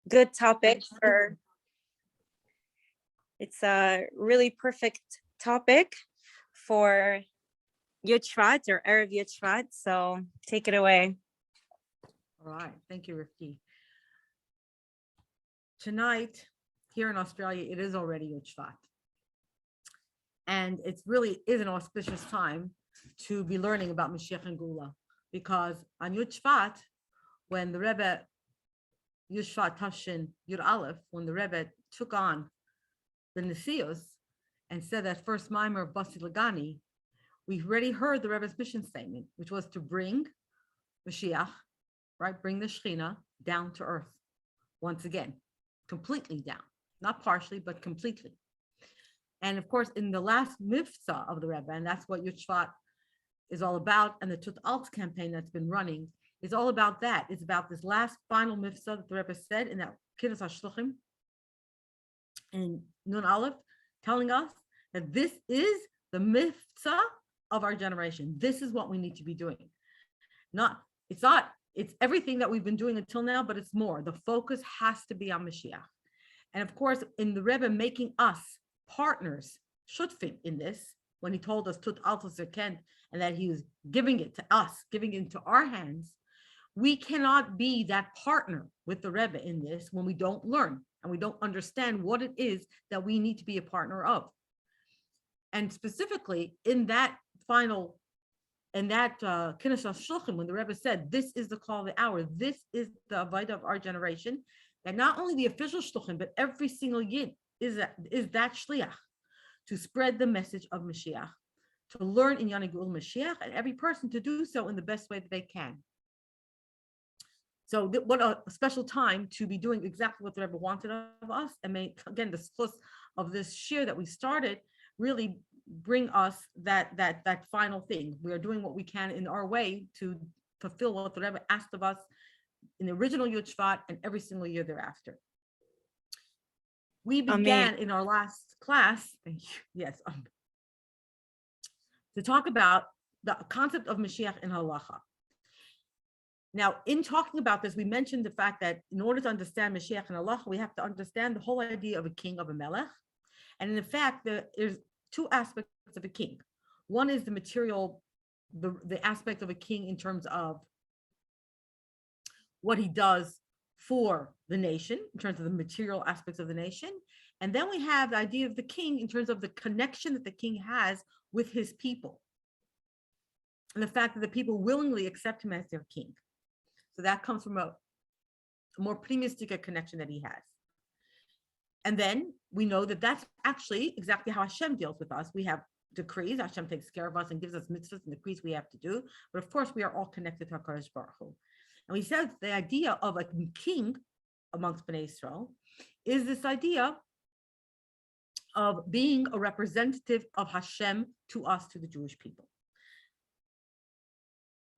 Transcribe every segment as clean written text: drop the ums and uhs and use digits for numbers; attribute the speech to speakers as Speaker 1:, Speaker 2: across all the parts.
Speaker 1: good topic for. It's a really perfect topic for Yud Shvat or Erev Yud Shvat. So take it away.
Speaker 2: All right. Thank you, Rifki. Tonight, here in Australia, it is already Yud Shvat. And it really is an auspicious time to be learning about Moshiach and Gula, because on Yud Shvat, when the Rebbe, Yud Shvat Tafshin Yud Aleph, when the Rebbe took on the Nesios and said that first mimer of Basi Lagani, we've already heard the Rebbe's mission statement, which was to bring Moshiach, right? Bring the Shekhinah down to earth once again, completely down, not partially, but completely. And of course, in the last mifsa of the Rebbe, and that's what Yud Shvat is all about, and the Tut Alt campaign that's been running is all about that. It's about this last final mifsa that the Rebbe said in that Kiddush HaShluchim in Nun Aleph, telling us that this is the mifsa of our generation. This is what we need to be doing. It's everything that we've been doing until now, but it's more. The focus has to be on Mashiach. And of course, in the Rebbe making us partners, shutfim in this, when he told us Tut Alta Zerkent, and that he was giving it to us, giving it into our hands, we cannot be that partner with the Rebbe in this when we don't learn and we don't understand what it is that we need to be a partner of. And specifically in that final, in that Kiddush HaShulchan, when the Rebbe said, this is the call of the hour, this is the Avodah of our generation, that not only the official Shulchan, but every single Yid is that shliach to spread the message of Mashiach, to learn in Yana Gul Mashiach, and every person to do so in the best way that they can. So what a special time to be doing exactly what the Rebbe wanted of us. And may, again, the split of this shir that we started really bring us that final thing. We are doing what we can in our way to fulfill what the Rebbe asked of us in the original Yud Shvat and every single year thereafter. We began in our last class, yes, to talk about the concept of Mashiach in Halacha. Now, in talking about this, we mentioned the fact that in order to understand Mashiach and Halacha, we have to understand the whole idea of a king, of a melech. And in fact, there's two aspects of a king. One is the material, the aspect of a king in terms of what he does for the nation, in terms of the material aspects of the nation. And then we have the idea of the king in terms of the connection that the king has with his people. And the fact that the people willingly accept him as their king. So that comes from a more primistic connection that he has. And then we know that that's actually exactly how Hashem deals with us. We have decrees. Hashem takes care of us and gives us mitzvahs and decrees we have to do. But of course, we are all connected to HaKadosh Baruch Hu. And we said the idea of a king amongst Bnei Israel is this idea of being a representative of Hashem to us, to the Jewish people.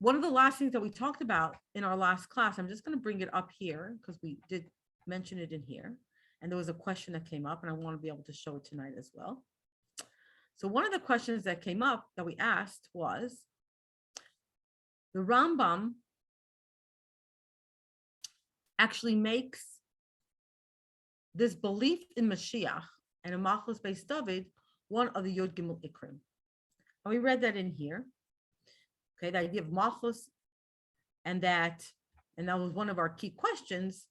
Speaker 2: One of the last things that we talked about in our last class, I'm just going to bring it up here because we did mention it in here. And there was a question that came up and I want to be able to show it tonight as well. So one of the questions that came up that we asked was, the Rambam actually makes this belief in Mashiach and in Malchus Beis David one of the Yod Gimel Ikrim. And we read that in here. Okay, the idea of Malchus, and that was one of our key questions,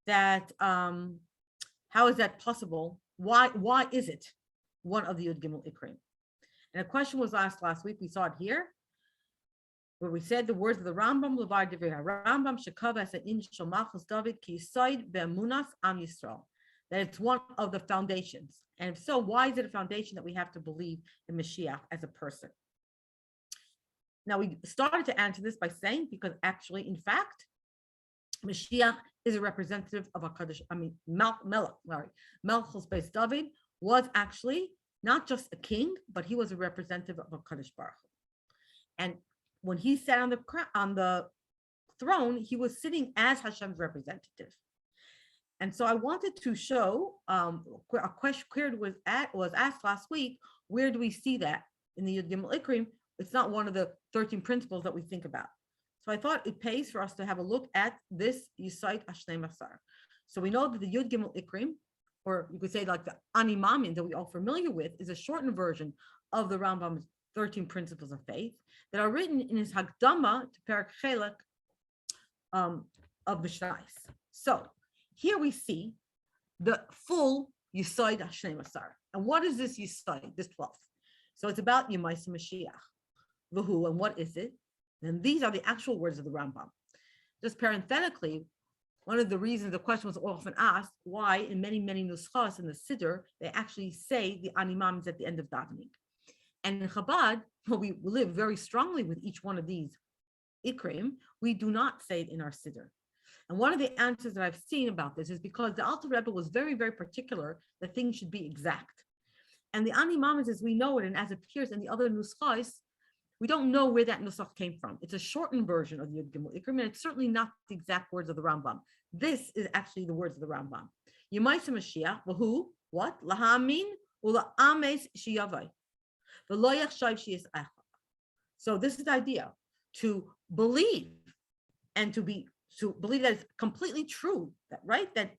Speaker 2: that how is that possible? Why is it one of the Yud Gimel Ikrim? And a question was asked last week. We saw it here, where we said the words of the Rambam, Levar Divrei Rambam, Shekav as an Inshal Malchus David, Ki Yisoid Be'emunas Am Yisrael, that it's one of the foundations. And if so, why is it a foundation that we have to believe in Mashiach as a person? Now, we started to answer this by saying, because actually, in fact, Mashiach is a representative of HaKadosh, Malchus Beis David was actually not just a king, but he was a representative of HaKadosh Baruch Hu. And when he sat on the throne, he was sitting as Hashem's representative. And so I wanted to show, a question was asked last week, where do we see that in the Yud Gimel Ikrim? It's not one of the 13 principles that we think about. So I thought it pays for us to have a look at this Yisait Ashnei Masar. So we know that the Yud Gimel Ikrim, or you could say like the Animamin that we all familiar with, is a shortened version of the Rambam's 13 principles of faith that are written in his Hagdama to Perek Chelek of Mishnais. So here we see the full Yisoid Hashem Sara. And what is this Yisoid, this 12th? So it's about Yemaisa Mashiach. V'hu, and what is it? And these are the actual words of the Rambam. Just parenthetically, one of the reasons the question was often asked, why in many nuschos in the Siddur, they actually say the animam is at the end of davening. And in Chabad, we live very strongly with each one of these ikrim. We do not say it in our Siddur. And one of the answers that I've seen about this is because the Alter Rebbe was very, very particular that things should be exact. And the animam, as we know it, and as it appears in the other nuschos, we don't know where that nusach came from. It's a shortened version of the Yud Gimel Ikrim, and it's certainly not the exact words of the Rambam. This is actually the words of the Rambam. Yemaisa Mashiach, who, what? Lahamin ula'ames shiyavai. V'lo yachshav sheyis echad. So this is the idea, to believe and to believe that it's completely true, that right, that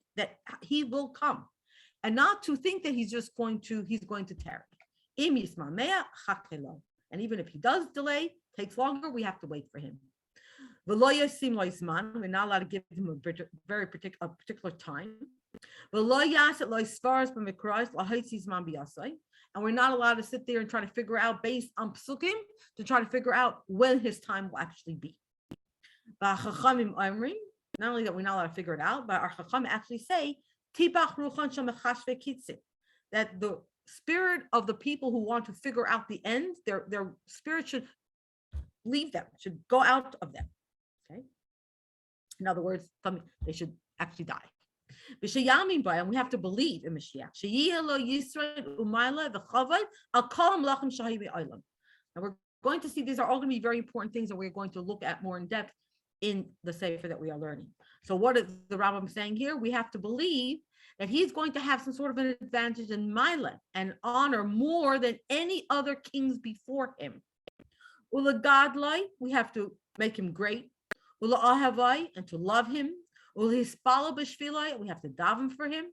Speaker 2: he will come, and not to think that he's going to tarry. Im yismamea chakelo. And even if he does delay, takes longer, we have to wait for him. We're not allowed to give him a very particular time. And we're not allowed to sit there and try to figure out based on psukim to try to figure out when his time will actually be. Not only that we're not allowed to figure it out, but our chacham actually say that the spirit of the people who want to figure out the end, their spirit should leave them, should go out of them. Okay. In other words, they should actually die. And we have to believe in Mashiach. And we're going to see these are all going to be very important things that we're going to look at more in depth in the Sefer that we are learning. So what is the Rambam saying here? We have to believe that he's going to have some sort of an advantage in Mila and honor more than any other kings before him. Ula Gadlai, we have to make him great. Ula Ahavai, and to love him. Ula Hispala B'Shvilai, we have to daven for him.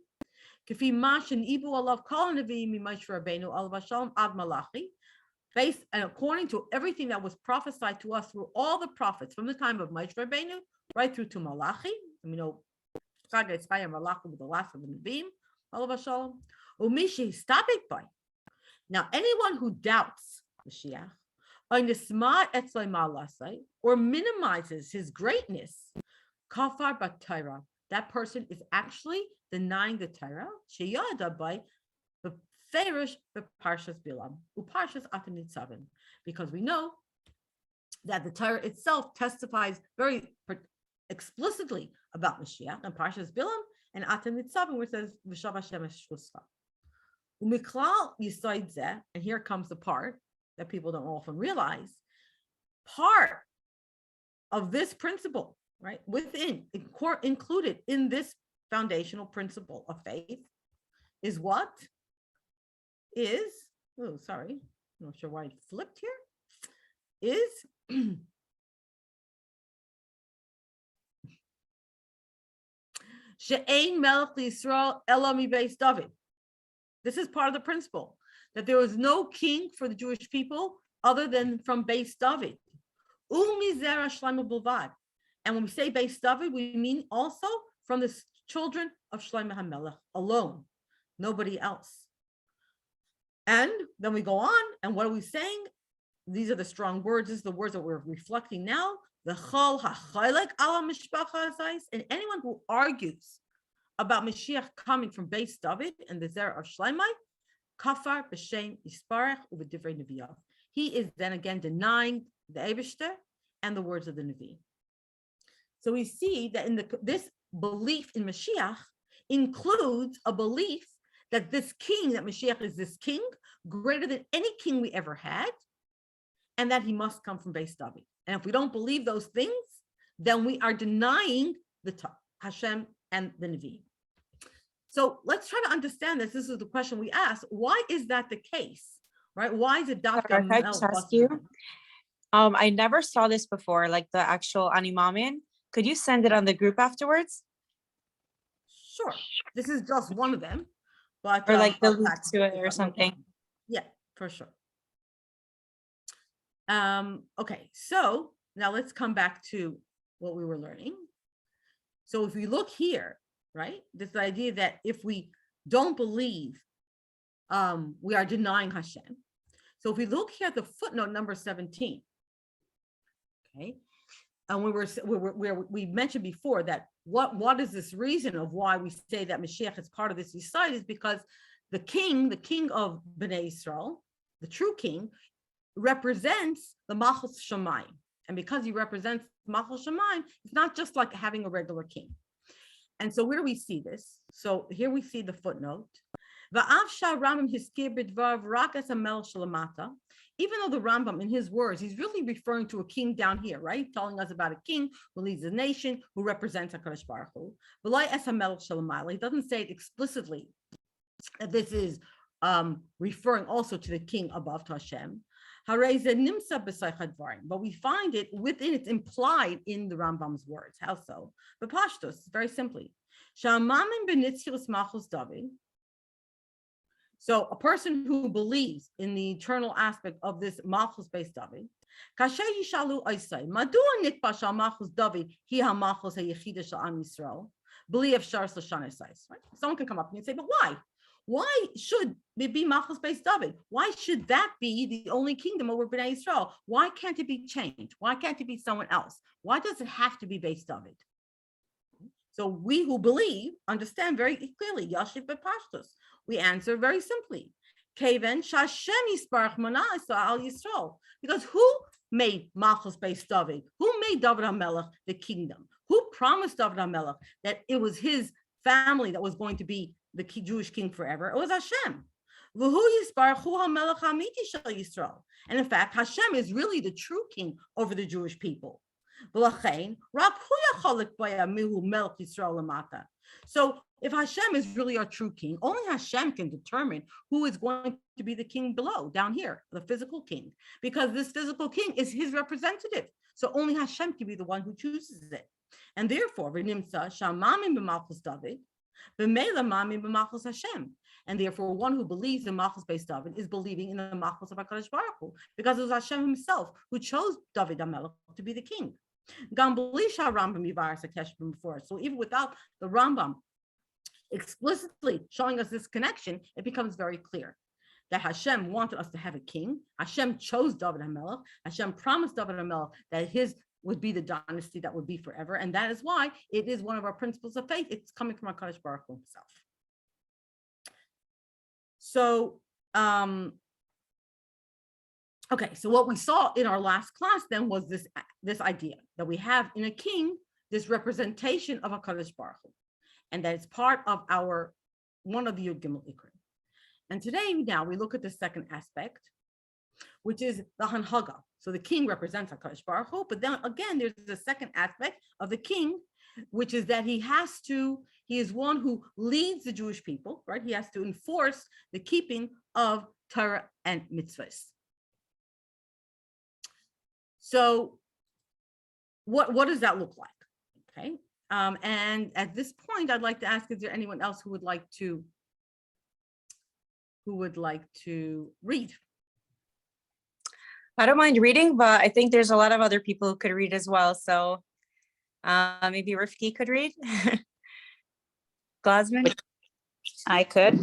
Speaker 2: Kafi Mash and Ibu Alav Kol Nevi Mimash Rabbeinu Alav Shalom Ad Malachi. Based and according to everything that was prophesied to us through all the prophets from the time of Moshe Rabbeinu right through to Malachi. And we know with the last of the Nevi'im, Alav Shalom. Umishi, stop it by. Now, anyone who doubts Mashiach, or minimizes his greatness, kafar b'Torah, that person is actually denying the Torah. Sheyada by the Ferish the Parshas Bilam, Uparshas Atan Nitzavim, because we know that the Torah itself testifies very explicitly about Mashiach and Parshas Bilam and Atan Nitzavim, where it says V'shav Hashem Eshusfa. Umiklal Yisoid Zeh, and here comes the part that people don't often realize. Part of this principle, right, included in this foundational principle of faith is what? I'm not sure why it flipped here, is She'ein Melech Yisrael Ela mi Beis David. This is part of the principle that there was no king for the Jewish people other than from Beis David. Umizera Shlomo Bilvad. And when we say Beis David, we mean also from the children of Shlomo HaMelech alone, nobody else. And then we go on, and what are we saying? These are the strong words. This is the words that we're reflecting now. The Chol HaChalek Ala Mishpacha Azais, and anyone who argues about Mashiach coming from Beis David and the Zerah of Shlomo, Kafar B'Shem Yisparach U'V'Divrei Neviyav. He is then again denying the Eibishter and the words of the Nevi. So we see that in this belief in Mashiach includes a belief that this king, that Mashiach is this king greater than any king we ever had, and that he must come from Beis David. And if we don't believe those things, then we are denying the Hashem and the Nevi. So let's try to understand this. This is the question we asked. Why is that the case? Right? Why is it Dr.
Speaker 1: Can I just ask you? I never saw this before, like the actual animamin. Could you send it on the group afterwards?
Speaker 2: Sure, this is just one of them, but
Speaker 1: Or like the
Speaker 2: I'll
Speaker 1: link
Speaker 2: practice
Speaker 1: to it
Speaker 2: it
Speaker 1: or
Speaker 2: later
Speaker 1: something.
Speaker 2: on. Yeah, for sure. Okay, so now let's come back to what we were learning. So if we look here, right, this idea that if we don't believe, we are denying Hashem. So if we look here at the footnote number 17, okay, and we mentioned before that what is this reason of why we say that Mashiach is part of this society is because the king of Bnei Israel, the true king, represents the Malchus Shamayim. And because he represents Malchus Shamayim, it's not just like having a regular king. And so where do we see this? So here we see the footnote. Even though the Rambam, in his words, he's really referring to a king down here, right? Telling us about a king who leads a nation, who represents HaKadosh Baruch Hu. He doesn't say it explicitly that this is referring also to the king above, to Hashem. But we find it within, it's implied in the Rambam's words. How so? But Pashtus, very simply. So a person who believes in the eternal aspect of this Malchus based David, someone can come up and say, but why? Why should it be Malchus based David? Why should that be the only kingdom over Bnei Israel? Why can't it be changed? Why can't it be someone else? Why does it have to be based David? So we who believe understand very clearly, Yashiv Bepashtus. We answer very simply. Because who made Malchus based David? Who made David HaMelech the kingdom? Who promised David HaMelech that it was his family that was going to be the Jewish king forever? It was Hashem. And in fact, Hashem is really the true king over the Jewish people. So if Hashem is really our true king, only Hashem can determine who is going to be the king below, down here, the physical king, because this physical king is his representative. So only Hashem can be the one who chooses it. And therefore, and therefore, one who believes in Malchus based David is believing in the Malchus of HaKadosh Baruch Hu, because it was Hashem himself who chose David HaMelech to be the king. So even without the Rambam explicitly showing us this connection, it becomes very clear that Hashem wanted us to have a king. Hashem chose David HaMelech. Hashem promised David HaMelech that his would be the dynasty that would be forever. And that is why it is one of our principles of faith. It's coming from HaKadosh Baruch Hu himself. So, okay, so what we saw in our last class then was this idea that we have in a king, this representation of HaKadosh Baruch Hu, and that it's part of one of the Yud Gimel Ikrim. And today, now we look at the second aspect, which is the Hanhaga. So the king represents HaKadosh Baruch Hu, but then again, there's the second aspect of the king, which is that he is one who leads the Jewish people, right? He has to enforce the keeping of Torah and mitzvahs. So what does that look like? Okay. And at this point, I'd like to ask, is there anyone else who would like to read?
Speaker 1: I don't mind reading, but I think there's a lot of other people who could read as well. So maybe Rifki could read. Glasman? I could.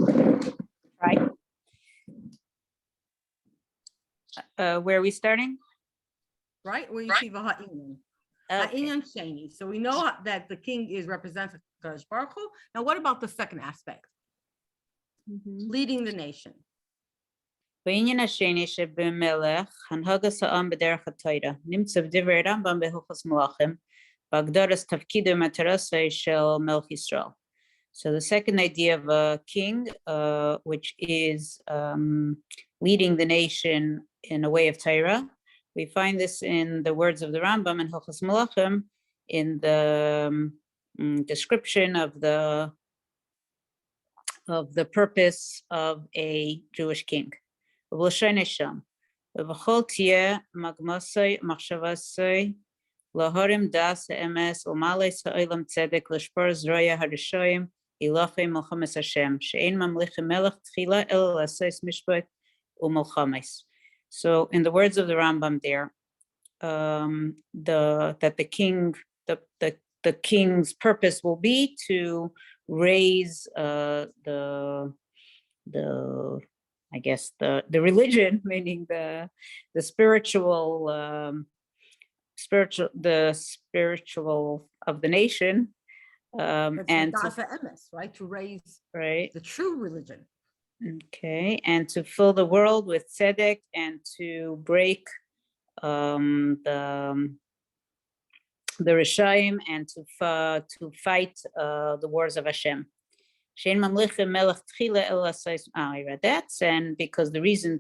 Speaker 1: Right. Where are we starting?
Speaker 2: Right, where you see V'ha'inyan. Ha'inyan Sheni. So we know that the king represents HaKadosh Baruch Hu. Now, what about the second aspect? Leading the nation.
Speaker 3: בעניין השני שבמלך, הנהגת העם בדרך התורה, נמצא בדברי רמב"ם בהלכות מלכים, בהגדרת תפקיד ומטרות של מלך ישראל. So the second idea of a king, which is leading the nation in a way of Torah, we find this in the words of the Rambam in Hilchos Melachim, in the description of the purpose of a Jewish king. ובלשון ובכל תהיה מגמוסי מחשבסי להורים דס האמס ולמלא העולם צדק לשבור זרוע הרשעים Ilache Milchames Hashem, She'ein Mamlichem Melech Tchila El Lasos Mishpat U'Milchames. So in the words of the Rambam there, that the king's purpose will be to raise the I guess the religion, meaning the spiritual of the nation, and
Speaker 2: right, to raise
Speaker 3: right
Speaker 2: the true religion.
Speaker 3: Okay, and to fill the world with tzedek and to break the Rishaim and to fight the wars of Hashem. I read that, and because the reason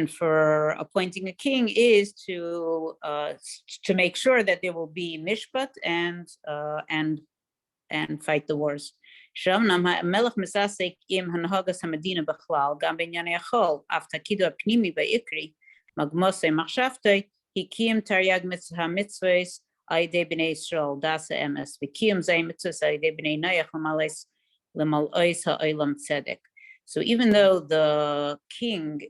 Speaker 3: for appointing a king is to make sure that there will be mishpat and fight the wars. המלך מסעסק עם הנהגת המדינה בכלל, גם בענייני החול, אף תפקידו הפנימי והעיקרי, מגמוסי מחשבתי, הקים תרי"ג המצוות על ידי בני ישראל, דעשה אמס, וקיים זי מצוות על ידי בני נוח למלאוס העולם צדק. So even though the king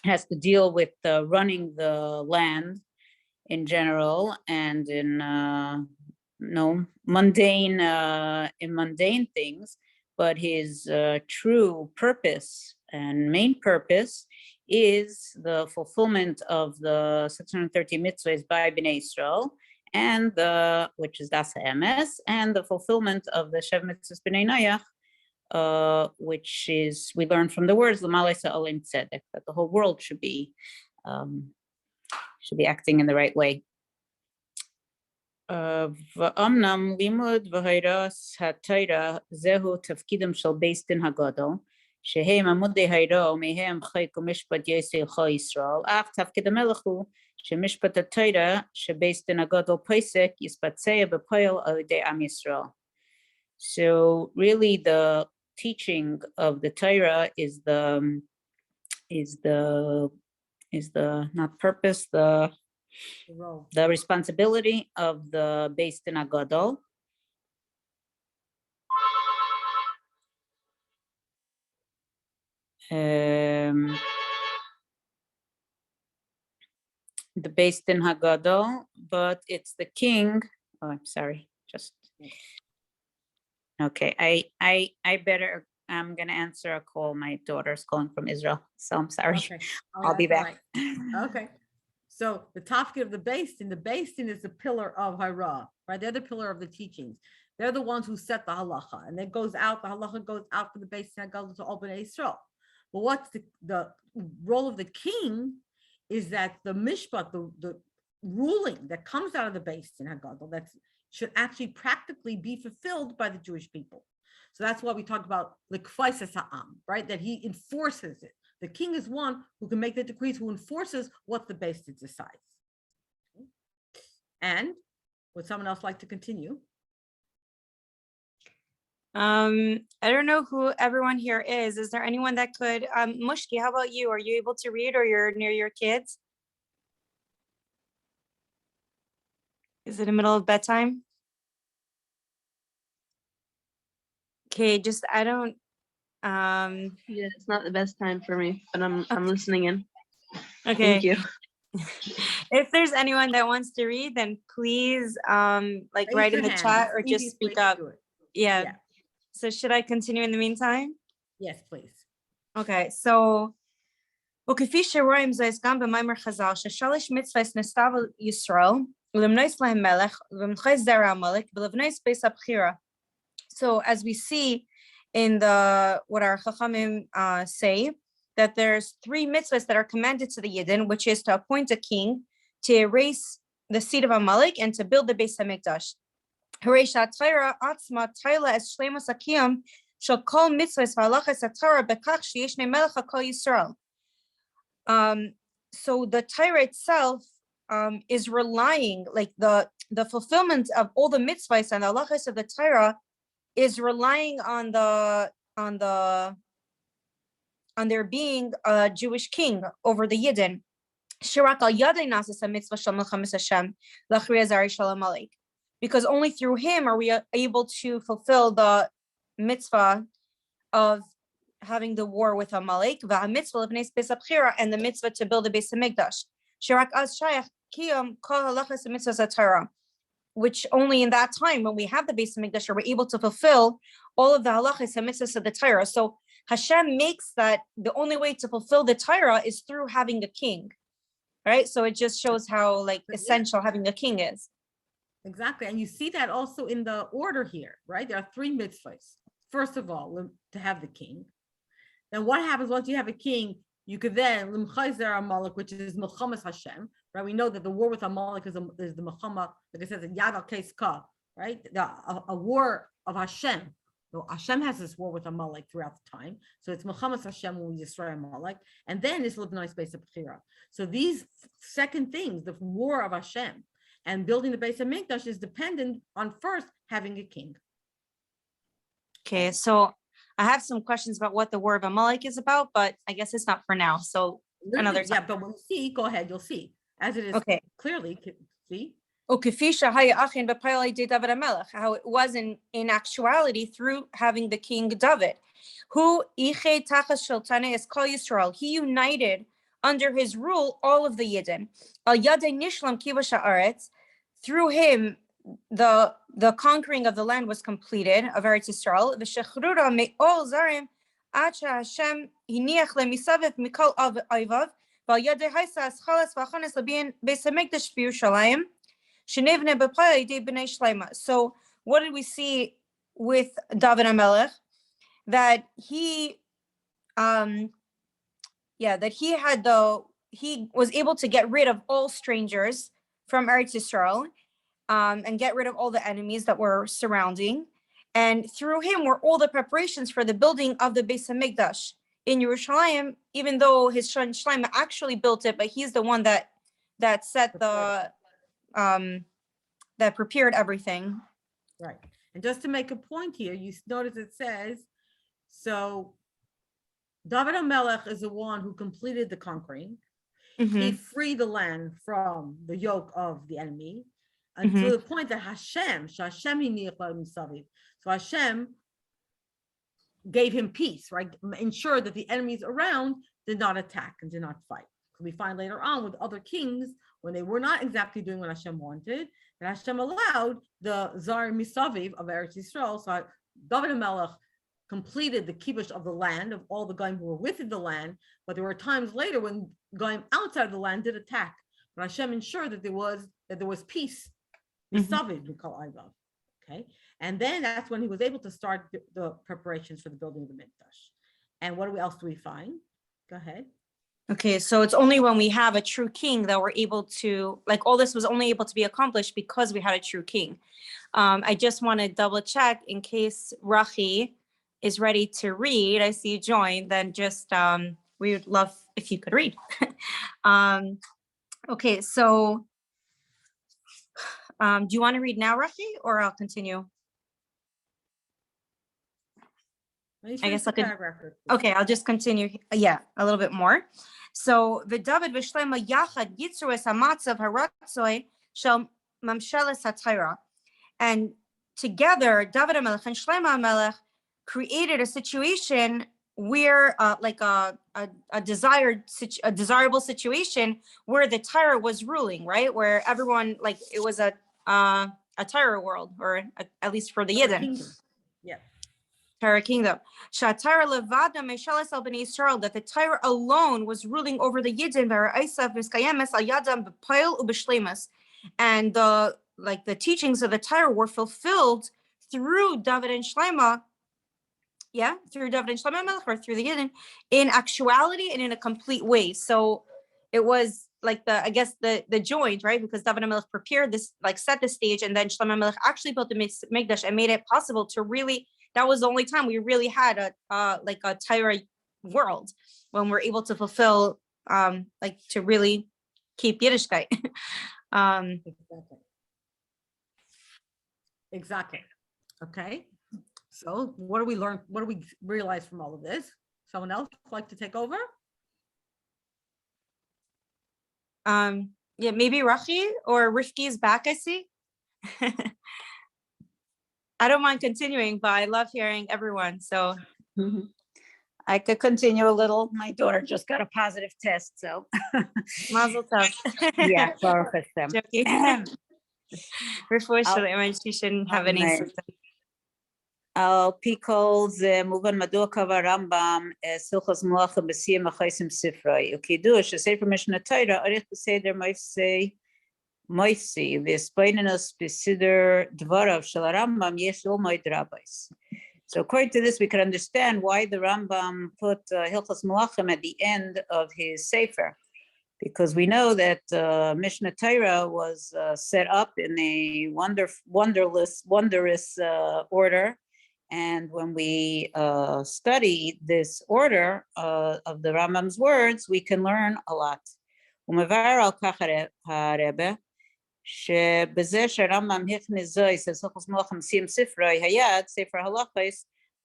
Speaker 3: has to deal with running the land in general and in mundane things, but his true purpose and main purpose is the fulfillment of the 630 mitzvahs by Bnei Israel, and which is Das HaEmes, and the fulfillment of the Shev Mitzvahs Bnei Noach, which is, we learn from the words L'malesa Olim Tzedek, that the whole world should be acting in the right way. ואומנם לימוד והירס התורה זהו תפקידם של בית דין הגדול, שהם עמודי היראה ומהם חוק ומשפט יעשה כל ישראל, אך תפקיד המלך הוא שמשפט התורה שבית דין הגדול פוסק יתבצע בפועל על ידי עם ישראל. So really the teaching of the Torah is the not purpose, the responsibility of the Beis Din HaGadol. The Beis Din HaGadol, but it's the king. Oh, I'm sorry. Just okay. I'm gonna answer a call. My daughter's calling from Israel, so I'm sorry.
Speaker 2: Okay.
Speaker 3: I'll be back.
Speaker 2: Right. Okay. So the tafkid of the Beis Din is the pillar of Hara, right? They're the pillar of the teachings. They're the ones who set the halacha, and it goes out. The halacha goes out for the Beis Din HaGadol to open Israel. But what's the role of the king is that the mishpat, the ruling that comes out of the Beis Din HaGadol, that should actually practically be fulfilled by the Jewish people. So that's why we talk about l'kfais ha'am, right? That he enforces it. The king is one who can make the decrees, who enforces what the Beis Din decides. And would someone else like to continue?
Speaker 1: I don't know who everyone here is. Is there anyone that could, Mushki, how about you? Are you able to read, or you're near your kids? Is it the middle of bedtime? Okay, just, I don't,
Speaker 4: Yeah, it's not the best time for me, but I'm listening in.
Speaker 1: okay.
Speaker 4: Thank you.
Speaker 1: If there's anyone that wants to read, then please, like
Speaker 2: Raise
Speaker 1: write in
Speaker 2: your
Speaker 1: the
Speaker 2: hand.
Speaker 1: chat
Speaker 2: It's
Speaker 1: or
Speaker 2: the
Speaker 1: just
Speaker 2: easiest way
Speaker 1: speak
Speaker 2: to
Speaker 1: up.
Speaker 2: do it.
Speaker 1: Yeah.
Speaker 2: Yeah.
Speaker 1: So should I continue in the meantime?
Speaker 2: Yes, please.
Speaker 1: Okay, so וכפי שרואים זו גם במאמר חז"ל ששלוש מצוות נסתיו ישראל למנוס להם מלך ולמנוס זרע המלך ולבנוס בית הבחירה. So as we see in what our Chachamim say, that there's three mitzvahs that are commanded to the Yidden, which is to appoint a king, to erase the seed of Amalek, and to build the Beis HaMikdash. Haresha Torah atzma Taila es shleimus akiyam shel kol mitzvahs v'halachas haTorah bekach sheyeshne melech hakol Yisrael. So the Torah itself is relying, like the fulfillment of all the mitzvahs and the halachas of the Torah is relying on there being a Jewish king over the Yidden. Shirak al yadei nasis mitzvah shel milchamas Hashem lachriya zari shel Amalek. because only through him are we able to fulfill the mitzvah of having the war with Amalek, and the mitzvah to build a Beis Hamikdash. Which only in that time, when we have the Beis Hamikdash, are we able to fulfill all of the halachas and mitzvahs of the Torah. So Hashem makes that the only way to fulfill the Torah is through having a king, right? So it just shows how essential having a king is.
Speaker 2: Exactly. And you see that also in the order here, right? There are 3 mitzvahs. First of all, to have the king. Then what happens once you have a king? You could then limchayzer Amalek, which is milchamas Hashem, right? We know that the war with Amalek is the milchama, like I said, the Yad al Ka, right? A war of Hashem. So Hashem has this war with Amalek throughout the time. So it's milchamas Hashem when we destroy Amalek, and then it's Libnai Beis Bechira. So these second things, the war of Hashem and building the Beis Hamikdash, is dependent on first having a king.
Speaker 1: Okay, so I have some questions about what the war of Amalek is about, but I guess it's not for now. So another time.
Speaker 2: Yeah, but when you see, go ahead, you'll see. As it is clearly, see?
Speaker 1: How it was in actuality through having the king David. He united under his rule all of the Yidden. Through him, the conquering of the land was completed of Eretz Yisrael. So what did we see with David HaMelech? That he was able to get rid of all strangers from Eretz Yisrael, and get rid of all the enemies that were surrounding. And through him were all the preparations for the building of the Beis Hamikdash in Yerushalayim, even though his son Shlomo actually built it, but he's the one that set the that prepared everything.
Speaker 2: Right. And just to make a point here, you notice it says, so David HaMelech is the one who completed the conquering. He freed the land from the yoke of the enemy, until the point that Hashem gave him peace, right? Ensured that the enemies around did not attack and did not fight. So we find later on with other kings, when they were not exactly doing what Hashem wanted, that Hashem allowed the Zar Misaviv of Eretz Yisrael. So David HaMelech completed the kibush of the land of all the Goyim who were within the land, but there were times later when Goyim outside of the land did attack. But Hashem ensured that there was peace. Okay, and then that's when he was able to start the preparations for the building of the Mikdash. And what else do we find? Go ahead.
Speaker 1: Okay, so it's only when we have a true king that we're able to, all this was only able to be accomplished because we had a true king. I just want to double check in case Rachi is ready to read. I see you joined, then just we would love if you could read. Okay, so do you want to read now, Rachi, or I'll continue? I guess I could. Okay, I'll just continue. Yeah, a little bit more. So v'David v'Shlomo yachad yitzru es hamatzav haratzoi shel mamsheles haTorah, and together David HaMelech and Shlomo HaMelech created a situation where, a desirable situation where the Torah was ruling, right? Where everyone, it was a Torah world, or at least for the Yidden.
Speaker 2: Yeah.
Speaker 1: Torah kingdom. That the Torah alone was ruling over the Yidden, and the teachings of the Torah were fulfilled through David and Shlomo. Yeah, through David and Shlomo HaMelech, or through the Yidden, in actuality and in a complete way. So it was the joint, right? Because David HaMelech prepared this, set the stage, and then Shlomo HaMelech actually built the Mikdash and made it possible to really. That was the only time we really had a Torah world, when we're able to fulfill, to really keep Yiddishkeit.
Speaker 2: Exactly. Okay. So what do we learn? What do we realize from all of this? Someone else like to take over?
Speaker 1: Yeah, maybe Rachi or Rifki is back, I see. I don't mind continuing, but I love hearing everyone. So
Speaker 3: Mhm. I could continue a little. My daughter just got a positive test, so
Speaker 1: mazel tov.
Speaker 3: yeah, Baruch Hashem.
Speaker 1: Joking. Refuah
Speaker 3: I'll-
Speaker 1: shalema, she shouldn't have any
Speaker 3: Amen.
Speaker 1: symptoms.
Speaker 3: על פי כל זה מובן מדוע קבע הרמב"ם סילחוס מלאכים בסיים החייסים ספרי, וכידוע שספר משנה תורה ערך בסדר מויסי והספיינינוס בסדר דבריו של הרמב"ם יש ללמוד רבייס. So according to this, we can understand why the Rambam put Hilchos Malachim at the end of his Sefer, because we know that Mishnah Torah was set up in a wondrous order. And when we study this order of the Rambam's words, we can learn a lot. ומבאר על כך הרבה, שבזה שהרמב"ם הכניס זויס, אז הלכות מלאכים סיים ספרי היד, ספר הלכות,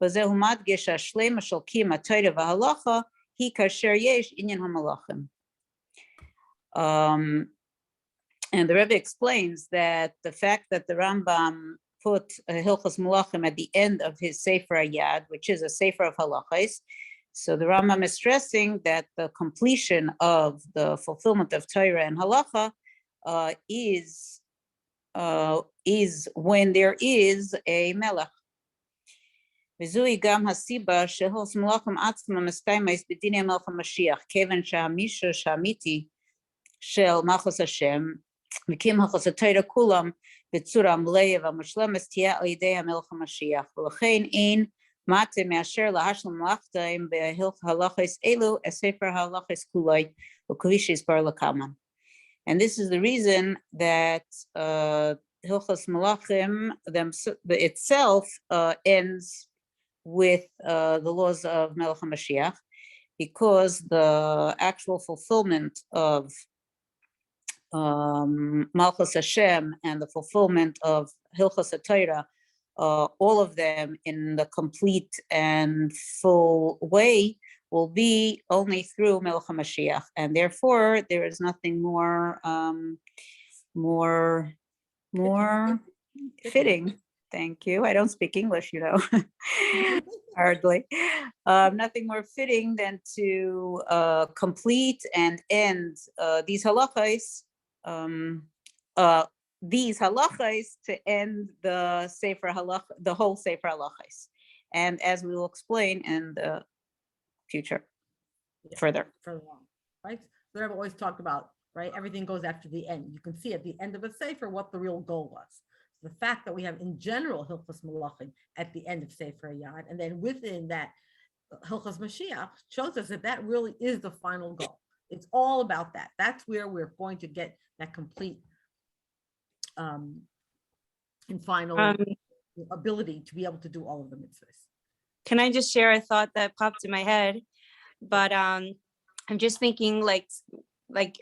Speaker 3: בזה הוא מדגיש השלמה של קיום התורה וההלכה, היא כאשר יש עניין המלאכים. And the Rebbe explains that the fact that the Rambam put Hilchos Malachim at the end of his Sefer Yad, which is a Sefer of Halachos, so the Rambam is stressing that the completion of the fulfillment of Torah and Halacha is when there is a Melech. וזוהי גם הסיבה שהילכos מלאכים עצמם מסתיימות בדיני המלך המשיח, כיוון שהמישוש האמיתי של מלכות השם, וקים הלכות התורה כולם בצורה מלאה והמושלמת תהיה על ידי המלך המשיח, ולכן אין מטה מאשר להשלים מלאכתיים בהלכות אלו, הספר ההלכות כולו, וכפי שהסבר לכמה. And this is the reason that Hilchos Malachim itself ends with the laws of Melech HaMashiach, because the actual fulfillment of Malchus Hashem and the fulfillment of Hilchos HaTorah, all of them in the complete and full way, will be only through Melech HaMashiach, and therefore there is nothing more fitting. Thank you. I don't speak English, hardly. Nothing more fitting than to complete and end these halachos to end the Sefer Halach, the whole Sefer Halachos, and as we will explain in the future, further
Speaker 2: along, right? So Rebbe always talked about, right? Everything goes after the end. You can see at the end of a Sefer what the real goal was. So the fact that we have in general Hilchos Malachim at the end of Sefer Yad, and then within that Hilchos Mashiach shows us that that really is the final goal. It's all about that. That's where we're going to get that complete and final ability to be able to do all of the mitzvahs.
Speaker 1: Can I just share a thought that popped in my head? But I'm just thinking like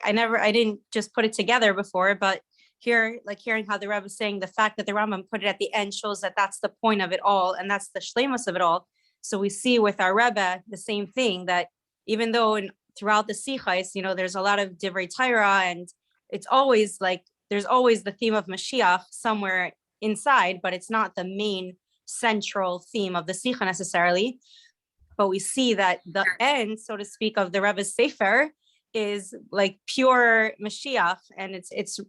Speaker 1: I didn't just put it together before, but hearing how the Rebbe is saying the fact that the Rambam put it at the end shows that that's the point of it all, and that's the shleimus of it all. So we see with our Rebbe the same thing, that even though throughout the Sichos, there's a lot of Divrei Torah, and it's always like there's always the theme of Mashiach somewhere inside, but it's not the main central theme of the Sicha necessarily. But we see that the end, so to speak, of the Rebbe's Sefer is like pure Mashiach, and it's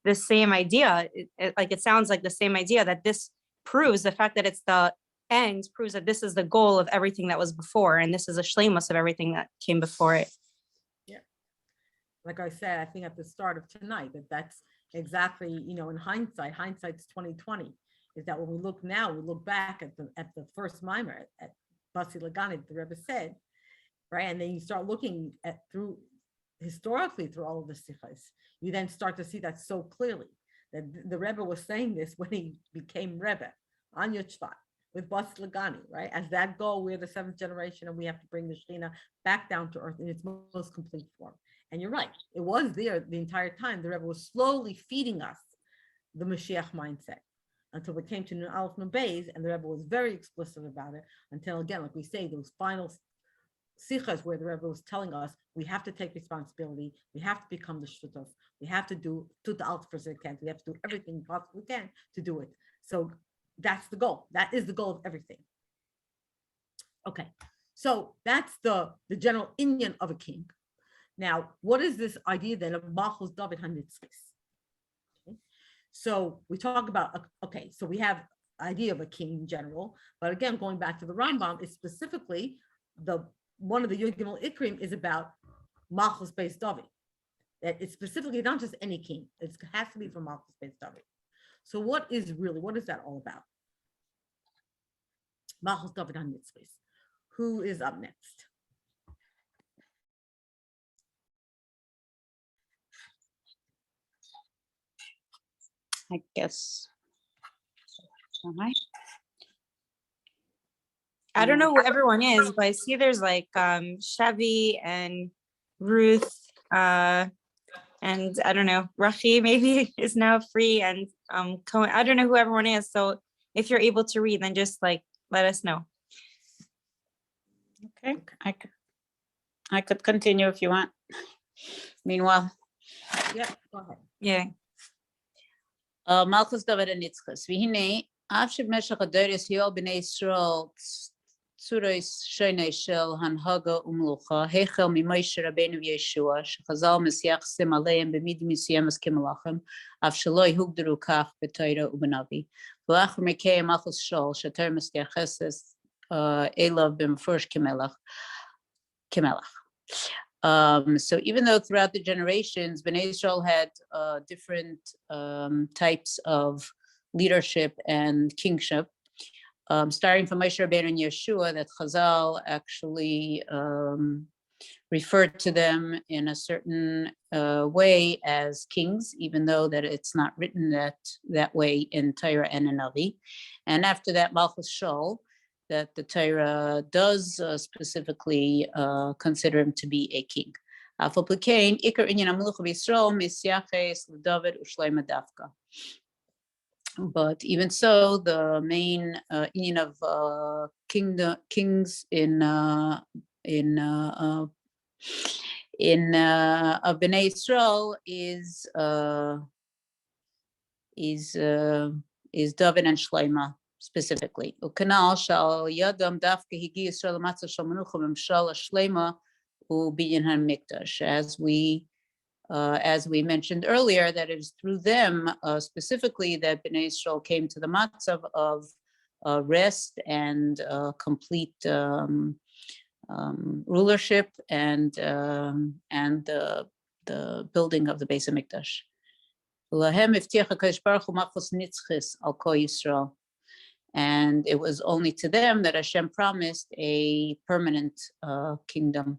Speaker 1: the same idea. It sounds like the same idea, that this proves the fact that it's the end proves that this is the goal of everything that was before, and this is a shleimus of everything that came before it.
Speaker 2: Yeah, like I said, I think at the start of tonight, that's exactly, in hindsight's 2020, is that when we look now, we look back at the first mimer at Basi Lagani, the Rebbe said, right? And then you start looking historically through all of the sichos, you then start to see that so clearly, that the Rebbe was saying this when he became Rebbe on Yud Shvat with Basi Lagani, right? As that goal, we're the seventh generation, and we have to bring the Shekhinah back down to earth in its most complete form. And you're right, it was there the entire time. The Rebbe was slowly feeding us the Mashiach mindset until we came to Nun Aleph Nun Beis, and the Rebbe was very explicit about it until, again, like we say, those final sichas where the Rebbe was telling us we have to take responsibility, we have to become the shutuf, we have to do the alt for zakat, we have to do everything possible we can to do it. So that's the goal. That is the goal of everything. Okay, so that's the general inyan of a king. Now, what is this idea then of Malchus David HaNitzchis? Okay. So we talk about, okay, so we have idea of a king in general, but again, going back to the Rambam, is specifically one of the Yud Gimel Ikrim is about Malchus Beis David. That it's specifically not just any king, it has to be from Malchus Beis David. So what is that all about? Malchus David HaNitzchis. Who is up next?
Speaker 3: I guess.
Speaker 1: I don't know who everyone is, but I see there's like Chevy and Ruth, and I don't know, Rachi maybe is now free, and Cohen. I don't know who everyone is. So if you're able to read, then just like let us know.
Speaker 3: Okay, I could continue if you want. Meanwhile,
Speaker 2: Yeah, go ahead.
Speaker 1: Yeah.
Speaker 3: Malchus David HaNitzchis. V'hinei, av sheb'meshach hadoros hiol b'nei Yisrael tzuros shonei shel hanhaga u'mlucha heichel miMoshe Rabbeinu v'Yeshua shechazal misyachsim aleim b'midim yisuyemes kimalachim av shelo yhugdaru kach b'Torah u'b'Navi v'lachar mekei Malchus Shol shatar misyacheses elav b'mefurish kimelach. So even though throughout the generations, Bnei Israel had different types of leadership and kingship, starting from Moshe Rabbeinu and Yeshua, that Chazal actually referred to them in a certain way as kings, even though that it's not written that way in Torah and in Navi. And after that, Malchus Shol, that the Torah does specifically consider him to be a king. But even so, the main inyan of kings in of Bnei Israel is David and Shlomo specifically. Ukanal shal yadam dafke higi Yisrael matzah shal menucha v'mshal shlema u'binyan hamikdash. As we mentioned earlier, that it is through them specifically that Bnei Israel came to the matzah of rest and complete rulership and the building of the Beis Hamikdash. Lahem iftiach HaKadosh Baruch Hu Malchus Nitzchis al Kol Yisrael. And it was only to them that Hashem promised a permanent kingdom.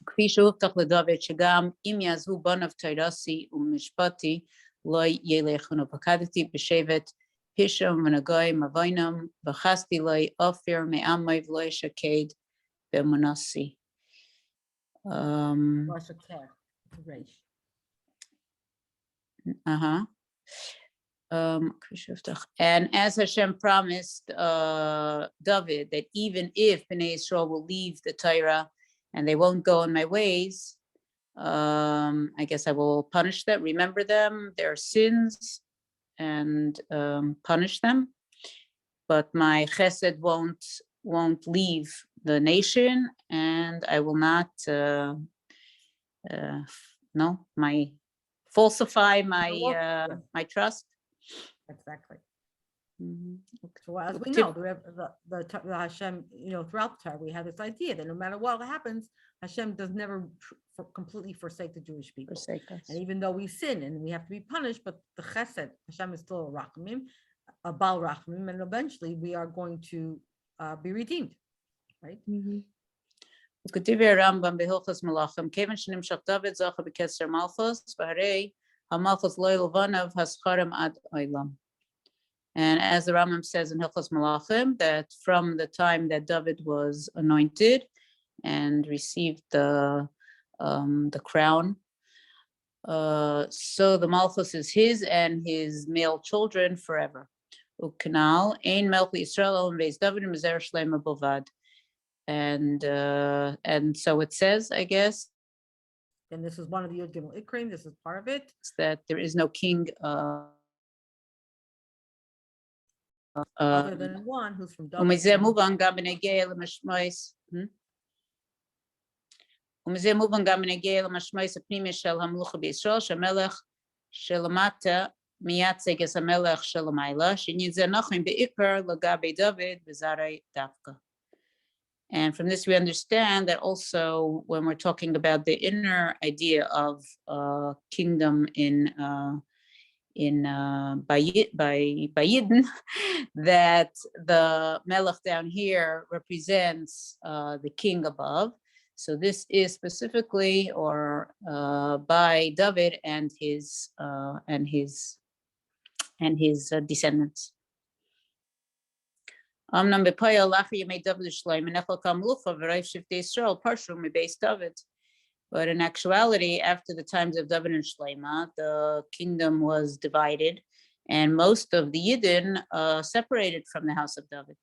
Speaker 3: כפי שהובטח לדוד שגם אם יעזבו בניו תירסי ומשפטי לא ילכו, ופקדתי בשבט פישם ונגויים אבינם וחסתי לו עופר מעמי ולא ישקד באמונתי. And as Hashem promised David that even if Bnei Israel will leave the Torah and they won't go in my ways, I guess I will punish them, remember them, their sins, and punish them. But my chesed won't leave the nation, and I will not falsify my trust.
Speaker 2: Exactly.
Speaker 3: Mm-hmm.
Speaker 2: So as we know, the Hashem, throughout the Torah, we have this idea that no matter what happens, Hashem does never completely forsake the Jewish people. And even though we sin and we have to be punished, but the chesed, Hashem is still a rachamim, a bal rachamim, and eventually we are going to be redeemed, right?
Speaker 3: וכתיב הרמב"ם בהלכות מלאכים, כיוון שנמשך דוד זכה בקצר מלכות, והרי המלכות לא ילבניו השכרם עד עולם. And as the Rambam says in Hilchos Malachim, that from the time that David was anointed and received the crown, so the Malchus is his and his male children forever. Ukanal ein melch Yisrael el beis David mizer shlema bovad. and so it says, I guess,
Speaker 2: And this is one of the Yud Gimel Ikrim. This is part of it.
Speaker 3: that there is no king
Speaker 2: Other than one who's from David.
Speaker 3: ומזה מובן גם בנגיע למשמעוס, ומזה מובן גם בנגיע למשמעוס הפנימי של המלוכה בישראל, שהמלך שלמטה מייצג את המלך שלמעלה, שעניין זה נכון בעיקר לגבי דוד וזרעי דווקא. And from this we understand that also when we're talking about the inner idea of kingdom by Yidden, that the Melech down here represents the king above. So this is specifically or by David and his descendants. Amnam b'payal lacher yemei David Shloim and Echel Kamlucha v'Rayv Shiftei Yisrael parshu mibeis David. But in actuality, after the times of David and Shloima, the kingdom was divided, and most of the Yidden separated from the house of David.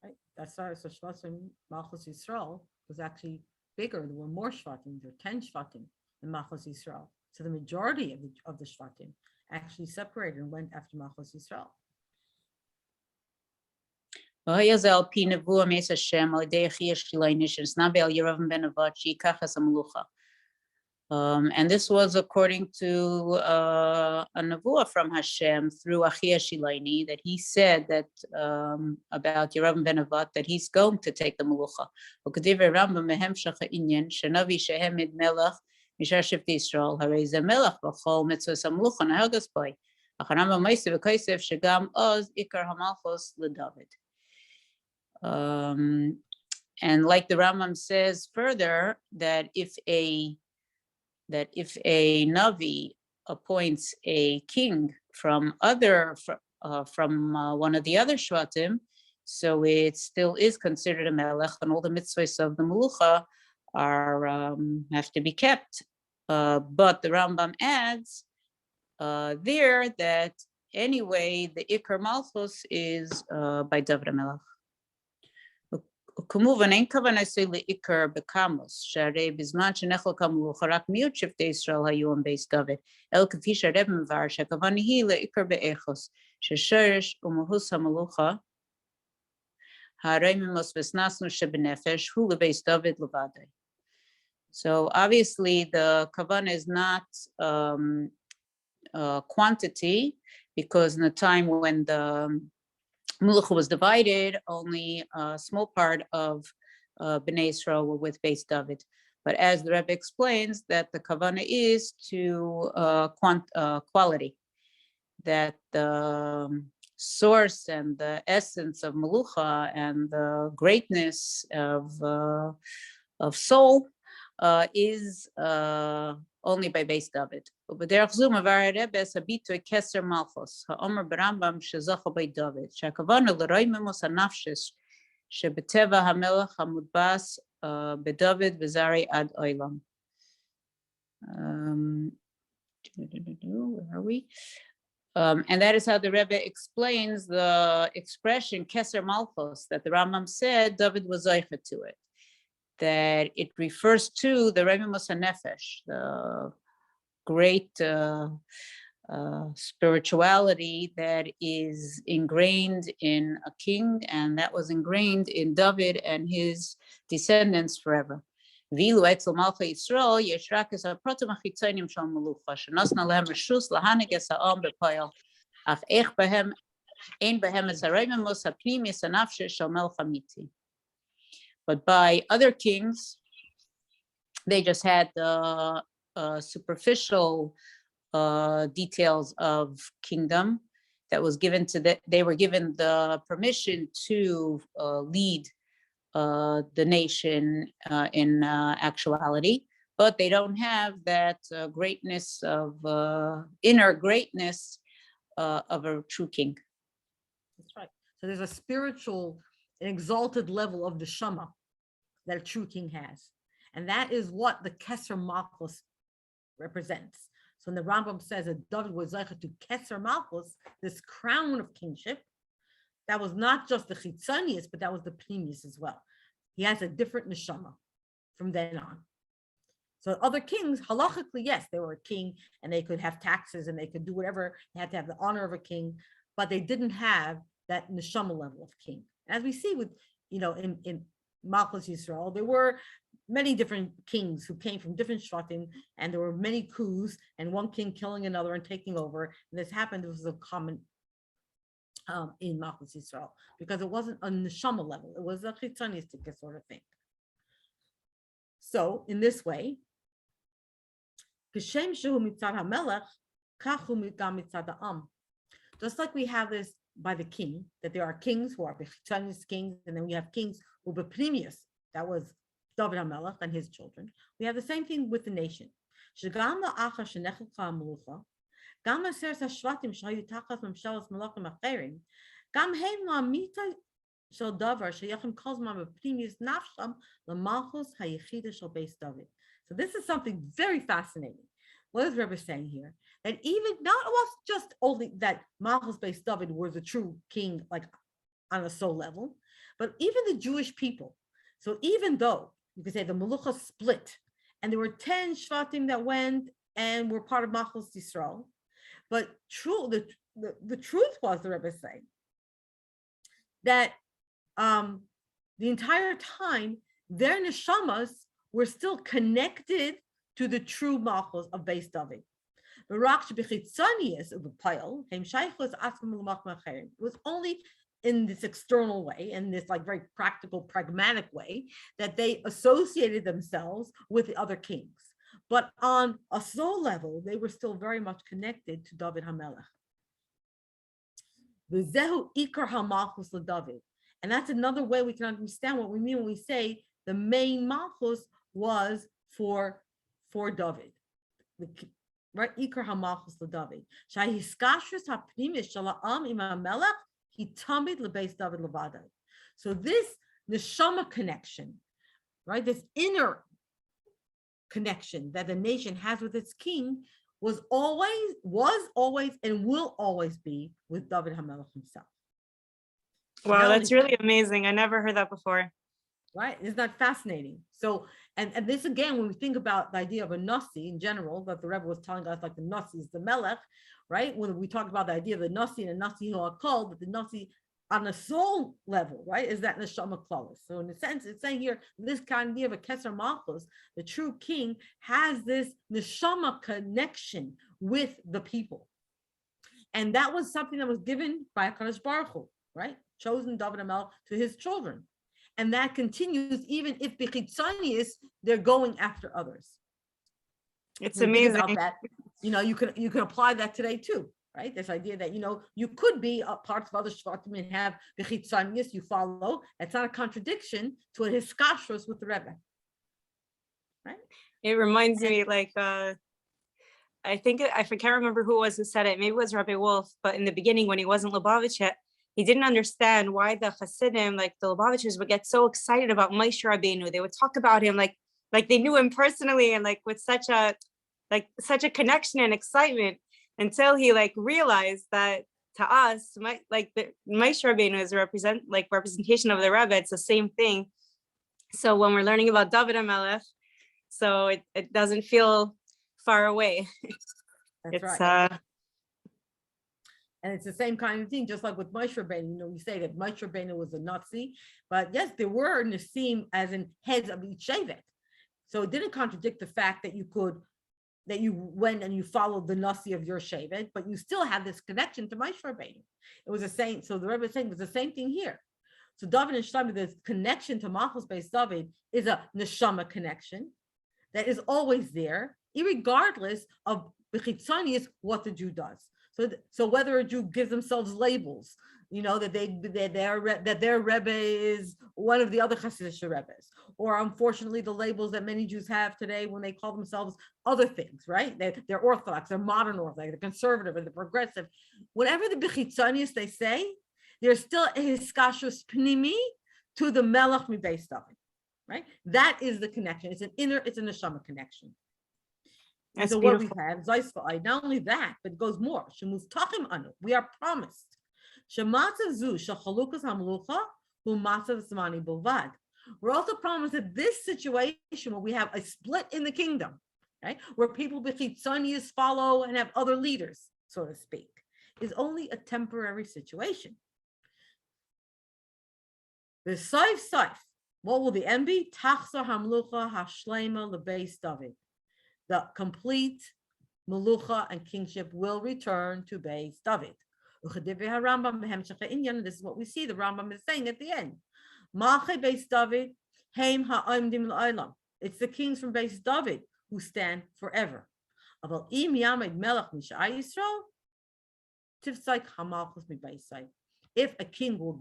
Speaker 2: Right. That's why so Shvatim Malchus Yisrael was actually bigger. There were more Shvatim. There were 10 Shvatim in Malchus Yisrael. So the majority of the Shvatim actually separated and went after Malchus Yisrael.
Speaker 3: And this was according to a nevuah from Hashem through Achia Shilaini, that he said that about Yeravam ben Nevat, that he's going to take the Melucha. And like the Rambam says further, that if a Navi appoints a king from one of the other Shvatim, so it still is considered a Melech, and all the mitzvahs of the Melucha have to be kept. But the Rambam adds there that anyway, the Iker Malchus is by David HaMelech. כמובן אין כוונה לעיקר בקמוס, שהרי בזמן שנחל כמלוכה רק מיעוט שבטי ישראל היו עם בית דוד, אלא כפי שהרב מבאר שהכוונה היא לעיקר באחוס, ששורש ומהוס המלוכה, הרי ממוס וסנסנו שבנפש הוא לבית דוד לבדי. So obviously the kavana is not quantity, because in the time when the Melucha was divided, only a small part of Bnei Israel were with Beis David. But as the Rebbe explains, that the kavana is to quality, that the source and the essence of Melucha and the greatness of soul is only by Beis David. ובדרך זו מבאר הרבי את הביטוי כסר מלכוס, האומר ברמב"ם שזכה בית דוד, שהכוונה לרוממות הנפש שבטבע המלך המודבס בדוד וזרעי עד עולם. Where are we? And that is how the Rebbe explains the expression Keser Malchus, that the Rambam said David was zoicha to it, that it refers to the Romimos HaNefesh, the great spirituality that is ingrained in a king, and that was ingrained in David and his descendants forever. ואילו אצל מלכי ישראל יש רק את הפרטים החיצוניים של מלוכה, שנתנה להם רשות להנהיג את העם בפועל, אך אין בהם את הרוממות הפנימית הנפשית של מלך אמיתי. But by other kings, they just had the superficial details of kingdom that was given to they were given the permission to lead the nation in actuality, but they don't have that greatness of inner greatness of a true king.
Speaker 2: That's right. So there's a spiritual, an exalted level of the Shema that a true king has. And that is what the Keser Malchus represents. So when the Rambam says that David was zeicha to Keser Malchus, this crown of kingship, that was not just the chitzonius, but that was the pnimius as well. he has a different neshama from then on. So other kings, halachically, yes, they were a king and they could have taxes and they could do whatever. They had to have the honor of a king, but they didn't have that neshama level of king. As we see with, in Malchus Yisrael, there were many different kings who came from different shvatim, and there were many coups and one king killing another and taking over. And this happened, it was a common in Malchus Yisrael, because it wasn't a neshama level, it was a chitzanistic sort of thing. So in this way, just like we have this by the king, that there are kings who are chitzanis kings, and then we have kings who are beprimius, that was David HaMelech and his children. We have the same thing with the nation. גם 10 השבטים שהיו תחת ממשלת מלכים אחרים, גם הם לאמיתה של דבר שייכים כל הזמן בפנימיות נפשם למלכות היחידה של בית דוד. So this is something very fascinating. What is Rebbe saying here? That even not was just only that Malchus Beis David was a true king, like on a soul level, but even the Jewish people. So even though you could say the Melucha split, and there were 10 shvatim that went and were part of Malchus Yisrael, but the truth was, the Rebbe is saying, that the entire time their neshamas were still connected to the true Malchus of Beis David. It was only in this external way, in this like very practical, pragmatic way, that they associated themselves with the other kings. But on a soul level, they were still very much connected to David HaMelech. V'zehu ikar hamalchus leDavid. And that's another way we can understand what we mean when we say the main malchus was for David. Right? Ikar hamalchus leDavid. Shahiskashrus hapnimis shala'am im hamelech hitamid lebeis David levadai. So this neshama connection, right? This inner connection that the nation has with its king was always, and will always be with David HaMelech himself.
Speaker 1: Wow, that's really amazing. I never heard that before.
Speaker 2: Right? Isn't that fascinating? So, and this again, when we think about the idea of a nasi in general, that the Rebbe was telling us, like the nasi is the melech, right? When we talk about the idea of the nasi and a nasi who are called, that the nasi on a soul level, right, is that neshama klaus. So in a sense, it's saying here, this kind of idea of a keser malchus, the true king has this neshama connection with the people. And that was something that was given by HaKadosh Baruch Hu, right? Chosen David HaMelech to his children. And that continues even if bechitzanius, they're going after others.
Speaker 1: It's amazing.
Speaker 2: About that, you can apply that today too. Right? This idea that, you could be a part of other shvatim and have the chitzanius you follow. It's not a contradiction to a hiskashrus with the Rebbe. Right?
Speaker 1: It reminds me, like, I can't remember who it was who said it. Maybe it was Rabbi Wolf, but in the beginning when he wasn't Lubavitch yet, he didn't understand why the Hasidim, like the Lubavitchers, would get so excited about Moshe Rabbeinu. They would talk about him like they knew him personally and like with such a connection and excitement. Until he realized that to us, the Moshe Rabbeinu is representation of the Rebbe. It's the same thing. So when we're learning about David HaMelech, so it doesn't feel far away.
Speaker 2: That's right. And it's the same kind of thing, just like with Moshe Rabbeinu. We say that Moshe Rabbeinu was a Nazi, but yes, there were Nasim as in heads of each Shevet. So it didn't contradict the fact that you went and you followed the nasi of your shevet, but you still have this connection to Moshe Rabbeinu. It was the same. So the Rebbe is saying it was the same thing here. So David and Shlomo, this connection to Malchus Beis David is a neshama connection that is always there, irregardless of bechitzanius, what the Jew does. So whether a Jew gives themselves labels, that their Rebbe is one of the other Hasidic Rebbes, or unfortunately the labels that many Jews have today when they call themselves other things, right? They're Orthodox, they're modern Orthodox, they're conservative, or they're progressive. Whatever the bechitzanius they say, there's still a hiskashus pnimi to the Melech mi Beis David, right? That is the connection. It's a neshama connection. And so beautiful. What we have, not only that, but it goes more. We are promised. We're also promised that this situation where we have a split in the kingdom, right, where people bechitzonius follow and have other leaders, so to speak, is only a temporary situation. The saif, what will the end be? Tachzar hamlucha hashlema lebeis David. The complete melucha and kingship will return to Beis David. This is what we see. The Rambam is saying at the end. Beis David, it's the kings from Beis David who stand forever. If a king will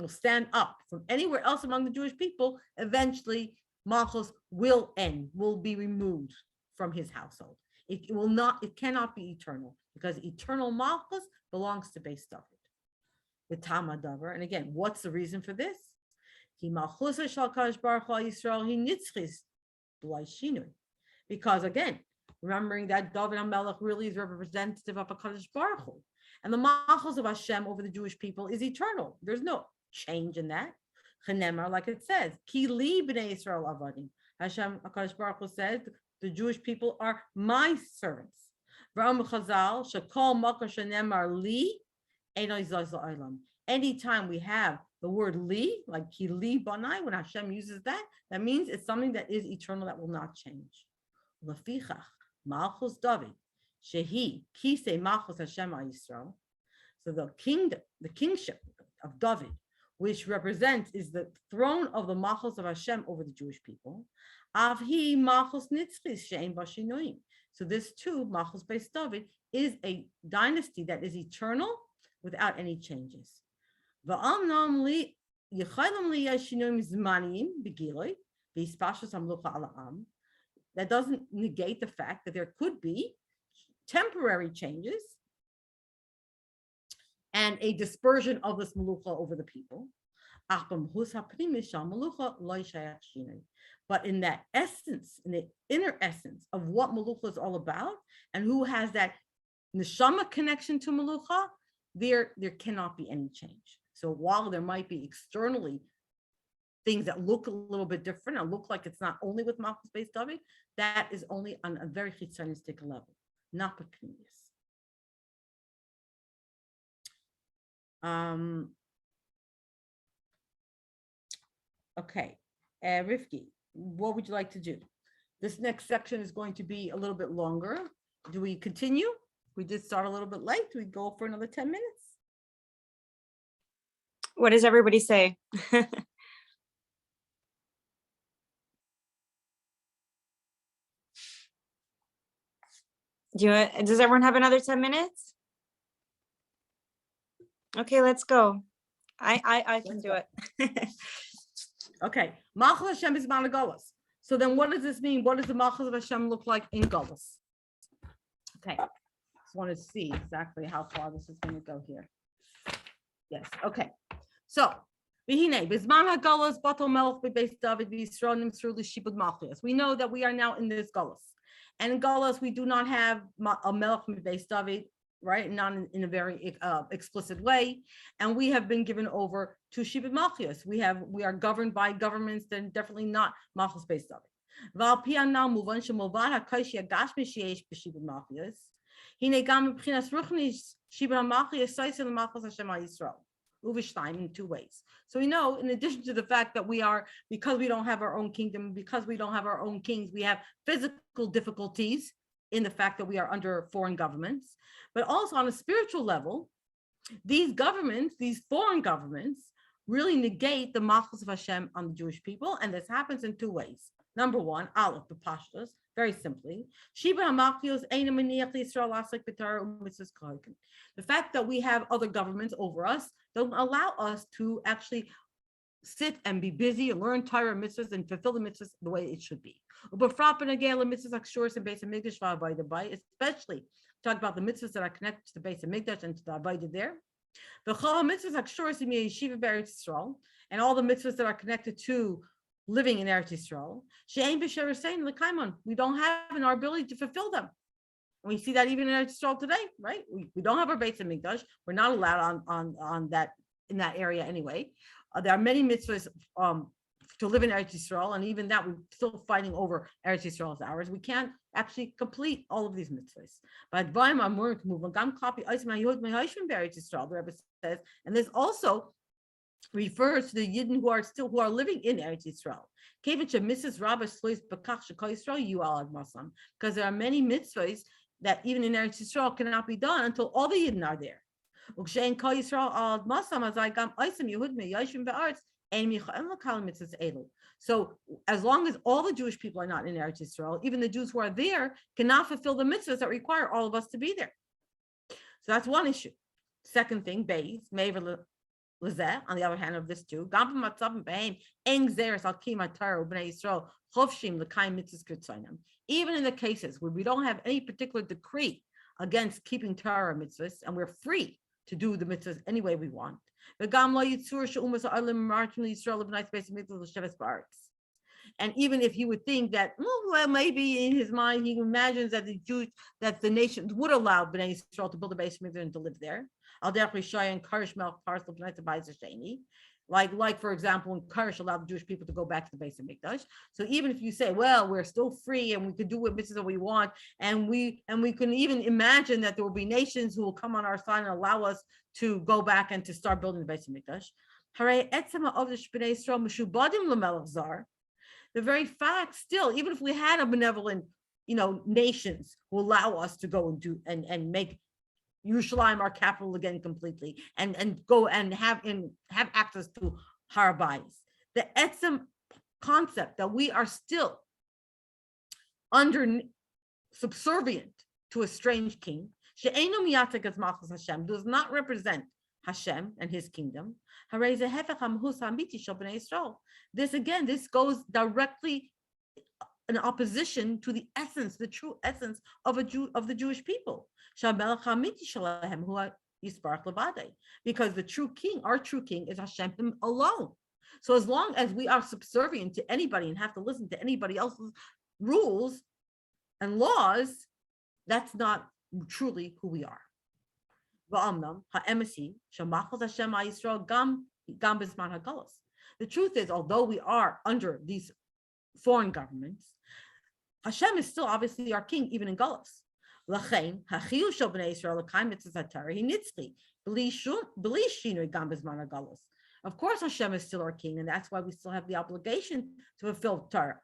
Speaker 2: stand up from anywhere else among the Jewish people, eventually Malchus will end, will be removed from his household. It cannot be eternal, because eternal Malchus belongs to Beis David. The Tama Davar, and again, what's the reason for this? Because again, remembering that David HaMelech really is representative of HaKadosh Baruch Hu, and the Malchus of Hashem over the Jewish people is eternal. There's no change in that. Like it says, Ki li b'nei Yisrael avadim. Hashem HaKadosh Baruch Hu said, the Jewish people are my servants. Anytime we have the word li, like ki li banai, when Hashem uses that, that means it's something that is eternal, that will not change. Lefichach Malchus David, shehi kisei Malchus Hashem Yisrael. So the kingship of David, which represents, is the throne of the Malchus of Hashem over the Jewish people. Avhi Malchus Nitzchis she'ein b'shinuyim. So this too, Malchus Beis David, is a dynasty that is eternal without any changes. V'amnam li yichaylam li yashinuyim zmaniyim b'giloi v'yispashus hamlucha ala am. That doesn't negate the fact that there could be temporary changes and a dispersion of this melucha over the people. But in that essence, in the inner essence of what melucha is all about, and who has that neshama connection to melucha, there cannot be any change. So while there might be externally things that look a little bit different and look like it's not only with Malchus Beis David, that is only on a very chitzonistic level, not pecunious. Okay, Rifki, what would you like to do? This next section is going to be a little bit longer. Do we continue? We did start a little bit late. Do we go for another 10 minutes?
Speaker 1: What does everybody say? Does everyone have another 10 minutes? Okay, let's go. I can do it.
Speaker 2: Okay, Malchus Hashem is Malagolas. So then what does this mean? What does the Malchus of Hashem look like in Golas? Okay, just want to see exactly how far this is going to go here. Yes, okay. So, we know that we are now in this Golas. And in Golas, we do not have a Melech Beis David, right? Not in a very explicit way. And we have been given over to Shibud Malchus. We are governed by governments that are definitely not Malchus Beis David. In two ways. So we know, in addition to the fact that because we don't have our own kingdom, because we don't have our own kings, we have physical difficulties in the fact that we are under foreign governments, but also on a spiritual level, these foreign governments really negate the Malchus of Hashem on the Jewish people, and this happens in two ways. Number one, Aleph, the Pashtus, very simply, the fact that we have other governments over us don't allow us to actually sit and be busy and learn Torah mitzvahs and fulfill the mitzvahs the way it should be. Especially talk about the mitzvahs that are connected to the Beis Hamikdash and to the Avodah there. And all the mitzvahs that are connected to living in Eretz Yisrael, we don't have in our ability to fulfill them. And we see that even in Eretz Yisrael today, right? We don't have our Beis Hamikdash. We're not allowed on that in that area anyway. There are many mitzvahs to live in Eretz Yisrael, and even that we're still fighting over Eretz Yisrael as ours. We can't actually complete all of these mitzvahs. But the Rebbe says, and this also refers to the Yidden who are living in Eretz Yisrael. Because there are many mitzvahs that even in Eretz Yisrael cannot be done until all the Yidden are there. So as long as all the Jewish people are not in Eretz Yisrael, even the Jews who are there cannot fulfill the mitzvahs that require all of us to be there. So that's one issue. Second thing, Beis, on the other hand of this too, even in the cases where we don't have any particular decree against keeping Torah mitzvahs, and we're free to do the mitzvahs any way we want. And even if he would think that, well, maybe in his mind he imagines that the nations would allow Bnei Yisrael to build a base and to live there. Like for example, when Karish allowed the Jewish people to go back to the base of Mikdash. So even if you say, well, we're still free and we could do what mitzvahs we want, and we can even imagine that there will be nations who will come on our side and allow us to go back and to start building the base of Mikdash. The very fact still, even if we had a benevolent, nations who allow us to go and do and make Yerushalayim our capital again completely, and go and have access to Har Bayis. The etzem concept that we are still subservient to a strange king, she'eino miyatek as malchus Hashem, does not represent Hashem and his kingdom. This goes directly in opposition to the essence, the true essence of the Jewish people. Because the true king, our true king, is Hashem alone. So as long as we are subservient to anybody and have to listen to anybody else's rules and laws, that's not truly who we are. The truth is, although we are under these foreign governments, Hashem is still obviously our king, even in Galus. Of course, Hashem is still our king, and that's why we still have the obligation to fulfill Torah,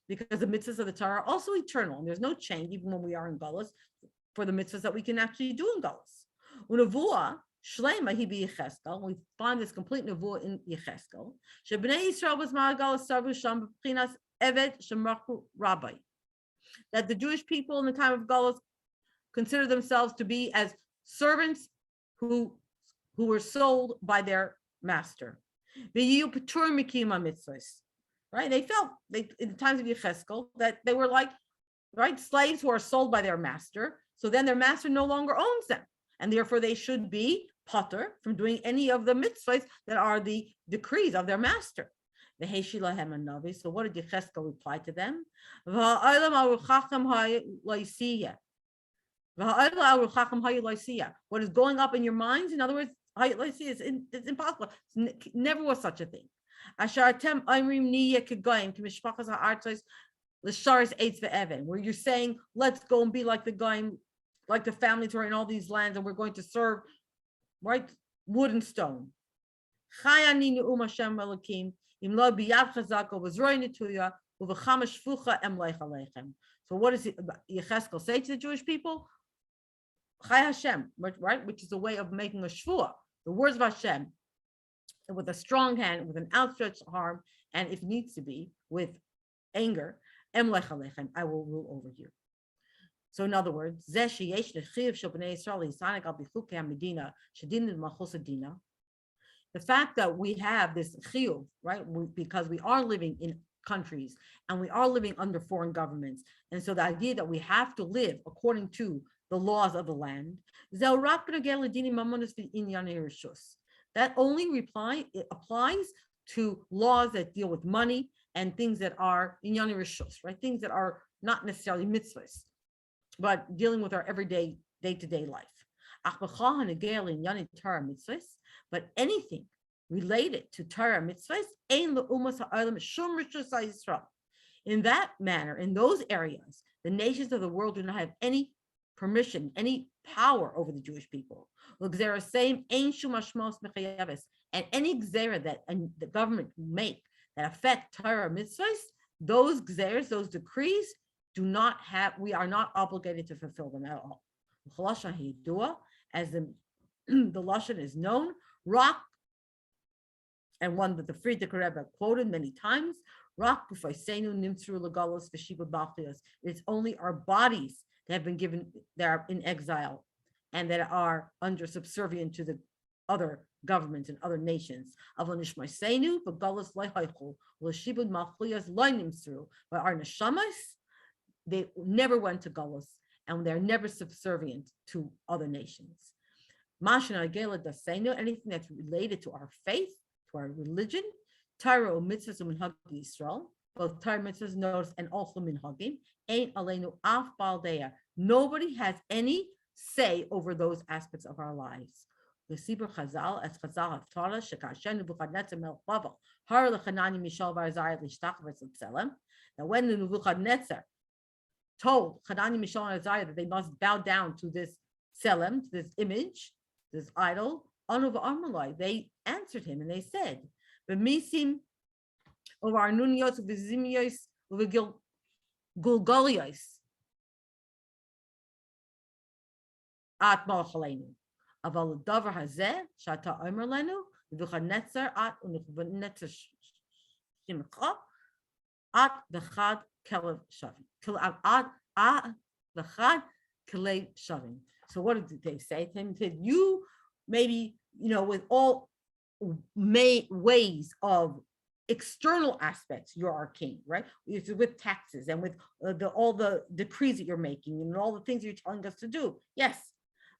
Speaker 2: because the mitzvahs of the Torah are also eternal, and there's no change even when we are in Galus for the mitzvahs that we can actually do in Galus. Unavua Shlema he be Yecheskel. We find this complete nevuah in Yecheskel. Shebnei Yisrael was Ma'agal Sarvu Sham B'chinas Evet Shemachu Rabbi. That the Jewish people in the time of Galus consider themselves to be as servants who were sold by their master. V'yiyu Petur Mikima Mitzvahs. Right? They felt in the times of Yecheskel that they were like slaves who are sold by their master. So then their master no longer owns them, and therefore they should be patur from doing any of the mitzvahs that are the decrees of their master. So what did Yecheskel reply to them? What is going up in your minds? In other words, it's impossible. Never was such a thing. Where you're saying, let's go and be like the goyim, like the families who are in all these lands, and we're going to serve wood and stone. So what does Yecheskel say to the Jewish people? Chai Hashem, right? Which is a way of making a shvuah, the words of Hashem, with a strong hand, with an outstretched arm, and if needs to be, with anger, I will rule over you. So in other words, the fact that we have this chiyuv, right, because we are living in countries and we are living under foreign governments, and so the idea that we have to live according to the laws of the land, that only applies to laws that deal with money and things that are inyan rishus, right, things that are not necessarily mitzvahs, but dealing with our everyday, day-to-day life. But anything related to Torah mitzvahs, ein le'umas ha'olam shum rishus ha'Yisrael. In that manner, in those areas, the nations of the world do not have any permission, any power over the Jewish people. And any gzera that the government make that affect Torah mitzvahs, those gzeras, those decrees, do not have, we are not obligated to fulfill them at all. As the lashon is known, rock, and one that the Friedrich Rebbe quoted many times, it's only our bodies that have been given, that are in exile and that are under subservient to the other governments and other nations. But our neshamas, they never went to Galus, and they're never subservient to other nations. Anything that's related to our faith, to our religion, Torah mitzvahs minhag Yisrael, both Torah mitzvahs notice and also minhagim, ain't aleinu af baldeya. Nobody has any say over those aspects of our lives. The Sibur Chazal, as Chazal have taught us, shekashen Nebuchadnezzar melech Bavel har lechanani Mishael v'Azariah lishtach v'tzelem. That when the Nebuchadnezzar told Hanani, Mishael, and Azariah that they must bow down to this tzelem, to this image, this idol, Anuv Amalai, they answered him and they said, "B'misim of our nuniyos v'zimiyos v'gulgolios at malchalenu, aval davar hazeh shata omer lenu v'chadnetzer at unechadnetzer shimcha at v'chad kelev shavim at v'chad kelev shavim." So what did they say to him? They said, you maybe, with all ways of external aspects, you're our king, right? It's with taxes and with all the decrees that you're making and all the things you're telling us to do. Yes,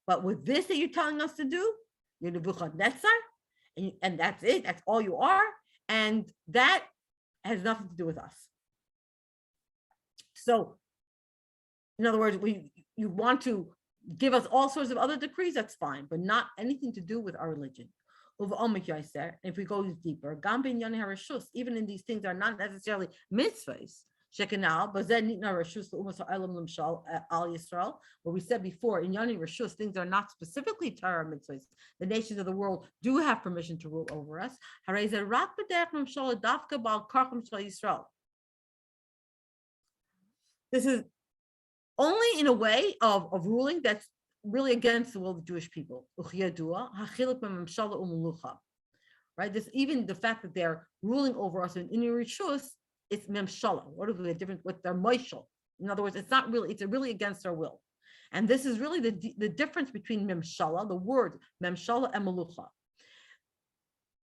Speaker 2: but with this that you're telling us to do, you're Nebuchadnezzar, and that's it. That's all you are, and that has nothing to do with us. So, in other words, you want to give us all sorts of other decrees, that's fine, but not anything to do with our religion. If we go deeper, even in these things are not necessarily mitzvahs. What we said before, in Yani Rishus, things are not specifically Torah mitzvahs. The nations of the world do have permission to rule over us. This is only in a way of ruling that's really against the will of the Jewish people. Right? This, even the fact that they're ruling over us in Rishus, it's memshala. What is the difference with their moishal? In other words, it's really against our will. And this is really the difference between memshala, the word memshala, and malucha.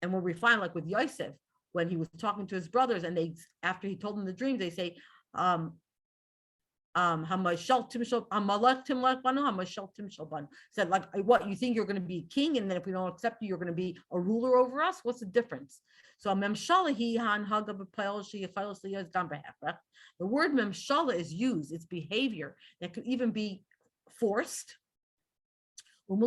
Speaker 2: And what we find, like with Yosef, when he was talking to his brothers, and after he told them the dreams, they say, said, like, what, you think you're going to be king, and then if we don't accept you, you're going to be a ruler over us? What's the difference? So the word memshala is used, it's behavior that could even be forced. But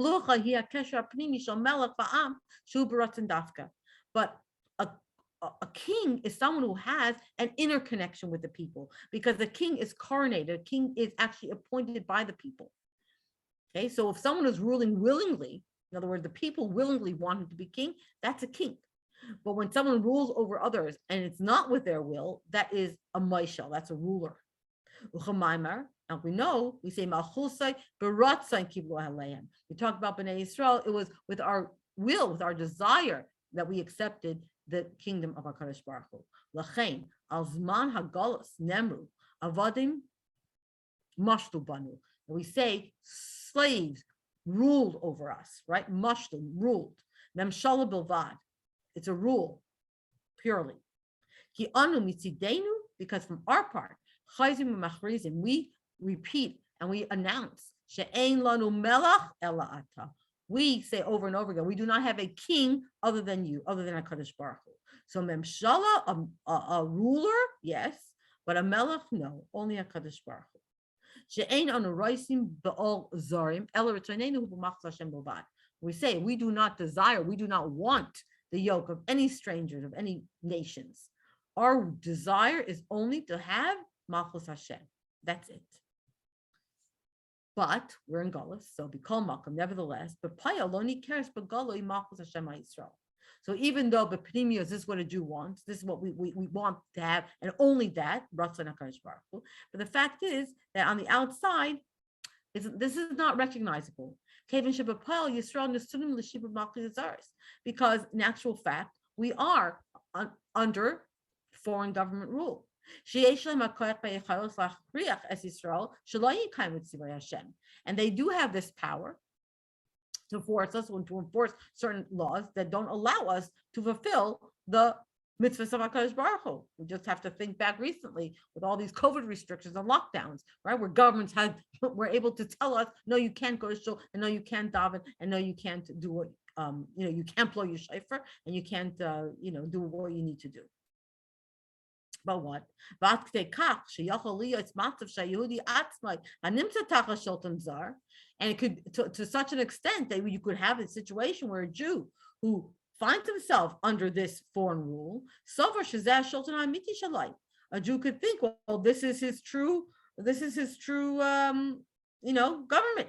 Speaker 2: a king is someone who has an inner connection with the people, because the king is coronated. A king is actually appointed by the people. Okay, so if someone is ruling willingly, in other words, the people willingly want him to be king, that's a king. But when someone rules over others and it's not with their will, that is a moishel, that's a ruler. And we know, we say, we talk about Bnei Yisrael, it was with our will, with our desire, that we accepted the kingdom of HaKadosh Baruch Hu. L'chein, al zman hagolus nemru, avadim mashtu banu. We say slaves ruled over us, right? Mashtu, ruled. Memshala bilvad. It's a rule, purely. Ki anu mitzidenu, because from our part, chayzim u'machrizim, we repeat and we announce, she'ein lanu melach ela ata. We say over and over again, we do not have a king other than you, other than HaKadosh Baruch Hu. So memshala, a ruler, yes, but a melech, no, only HaKadosh Baruch Hu. She'ein anu roisim be'ol zarim ela ritonenu b'machzas Hashem b'vad. We say we do not desire, we do not want the yoke of any strangers, of any nations. Our desire is only to have Malchus Hashem. That's it. But we're in Galus, so Bikol Malkum, nevertheless, but Payaloni cares Bagalo Malchus Hashem Yisrael. So even though Bepnimius, this is what a Jew wants, this is what we want to have, and only that, but the fact is that on the outside, this is not recognizable. Because in actual fact, we are under foreign government rule. And they do have this power to force us to enforce certain laws that don't allow us to fulfill the mitzvahs of HaKadosh Baruch Hu. We just have to think back recently with all these COVID restrictions and lockdowns, right? Where governments were able to tell us, no, you can't go to shul, and no, you can't daven, and no, you can't do what, you can't blow your shofar, and you can't, do what you need to do. But what? And it could, to such an extent that you could have a situation where a Jew who finds himself under this foreign rule, a Jew could think, well, this is his true government.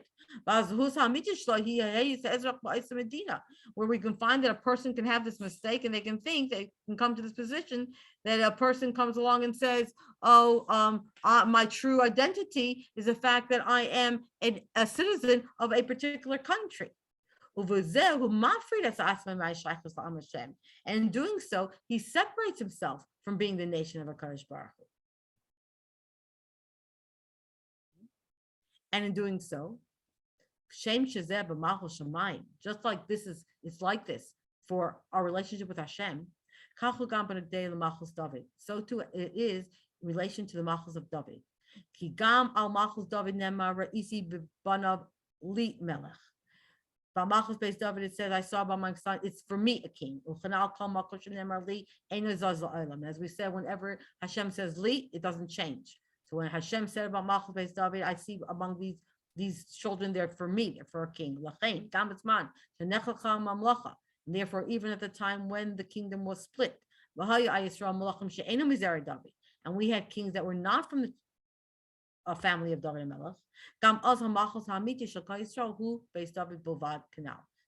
Speaker 2: Where we can find that a person can have this mistake and they can think they can come to this position that a person comes along and says, my true identity is the fact that I am a citizen of a particular country. And in doing so, he separates himself from being the nation of HaKadosh Baruch Hu. And in doing so, just like it's like this for our relationship with Hashem, so too it is in relation to the Malchus of David. Ki gam al Malchus David nemar ra'isi b'banav li melech. By Malchus based David, it says, I saw by my son, it's for me a king. As we said, whenever Hashem says li, it doesn't change. So when Hashem said about Malchus based David, I see among these children, they're for me, they're for a king. And therefore, even at the time when the kingdom was split, and we had kings that were not from the family of David Melech,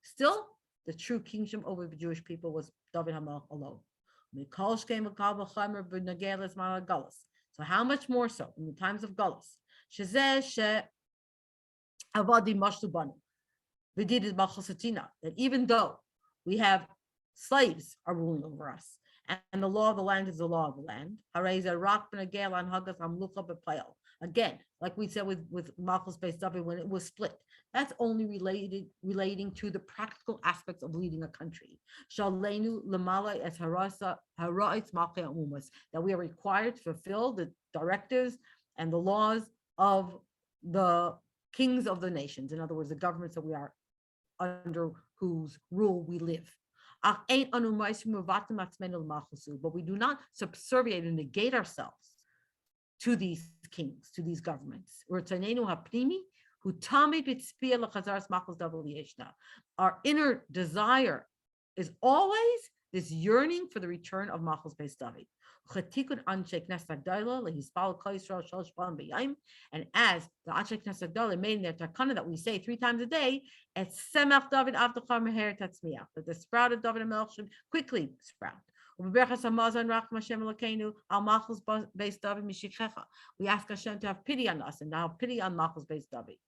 Speaker 2: still, the true kingship over the Jewish people was David HaMelech alone. So how much more so in the times of Galus? That even though we have slaves are ruling over us, and the law of the land is the law of the land. Again, like we said with Malchus Beis David when it was split, that's only relating to the practical aspects of leading a country. That we are required to fulfill the directives and the laws of the kings of the nations. In other words, the governments that we are under whose rule we live. But we do not subserviate and negate ourselves to these kings, to these governments. Our inner desire is always this yearning for the return of Malchus Beis David. And as the Anshe Knesset Gadol made in their takana that we say 3 times a day, it's Semach David Avdachar Meher Tatzmiach, that the sprout of David and Melech should quickly sprout. We ask Hashem to have pity on us and to have pity on Malchus Beis David.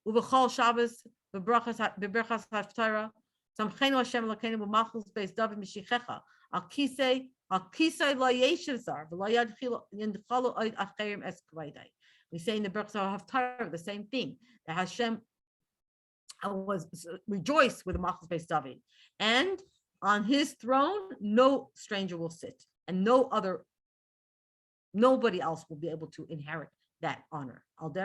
Speaker 2: Ubechol Shabbos beberachas haftarah samchenu Hashem Elokeinu b'Malchus Beis David mishichecha al kisei la yeshiv zar v'lo yadchalu oid acherim es kvaydai. We say in the berachas haftarah the same thing, that Hashem was rejoiced with the Malchus Beis David, and on his throne no stranger will sit, and nobody else will be able to inherit that honor. And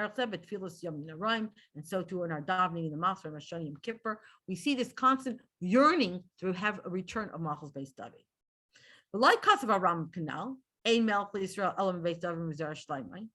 Speaker 2: so too in our davening in the Masr and Rosh Hashanah Yom Kippur, we see this constant yearning to have a return of Malchus Beis David. The like Kasav Aram Canal, Ein Melech Israel Elam Beis David Mizar Shleimai.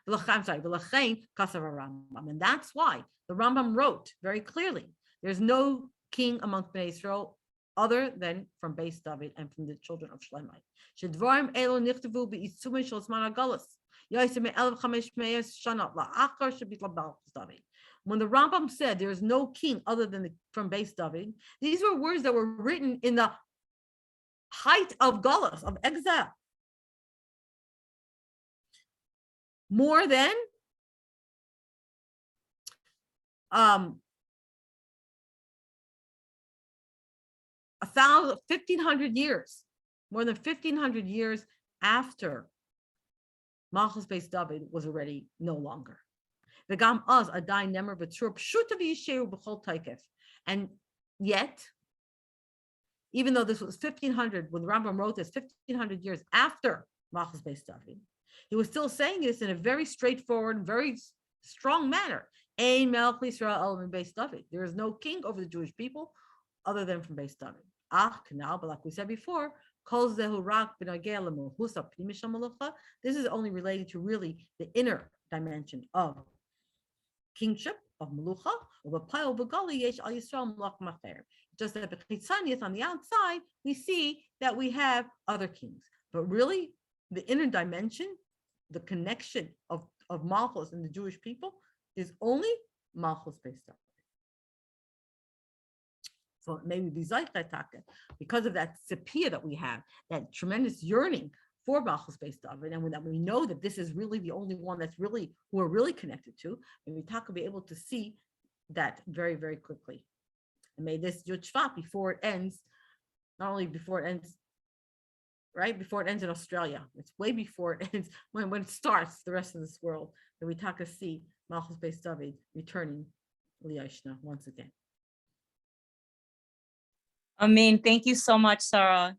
Speaker 2: I'm sorry, V'lachein Kasav Rambam, and that's why the Rambam wrote very clearly: there's no king amongst Bnei Israel other than from Beis David and from the children of Shlemite. Shedvarim elo nichtavu be'itzumei shel zman hagalus. Yosem 1500 shana la'achar shebitla Beis David. When the Rambam said there is no king other than from Beis David, these were words that were written in the height of galus, of exile. More than 1,500 years, more than 1,500 years after Malchus Beis David was already no longer. And yet, even though this was 1,500, when the Rambam wrote this 1,500 years after Malchus Beis David, he was still saying this in a very straightforward, very strong manner. Ein Melech Yisrael el Beis David. There is no king over the Jewish people other than from Beis David. But like we said before, this is only related to really the inner dimension of kingship, of Melucha, just that on the outside, we see that we have other kings. But really, the inner dimension, the connection of Malchus and the Jewish people is only Malchus Beis David. So maybe because of that sepia that we have, that tremendous yearning for Malchus Beis David, and that we know that this is really the only one that's really who we're really connected to, and we will be able to see that very, very quickly. And may this Yud Shvat, before it ends, not only before it ends, right before it ends in Australia, it's way before it ends, when it starts the rest of this world, that we see Malchus Beis David returning Liyashna once again.
Speaker 1: Amen. Thank you so much, Sarah.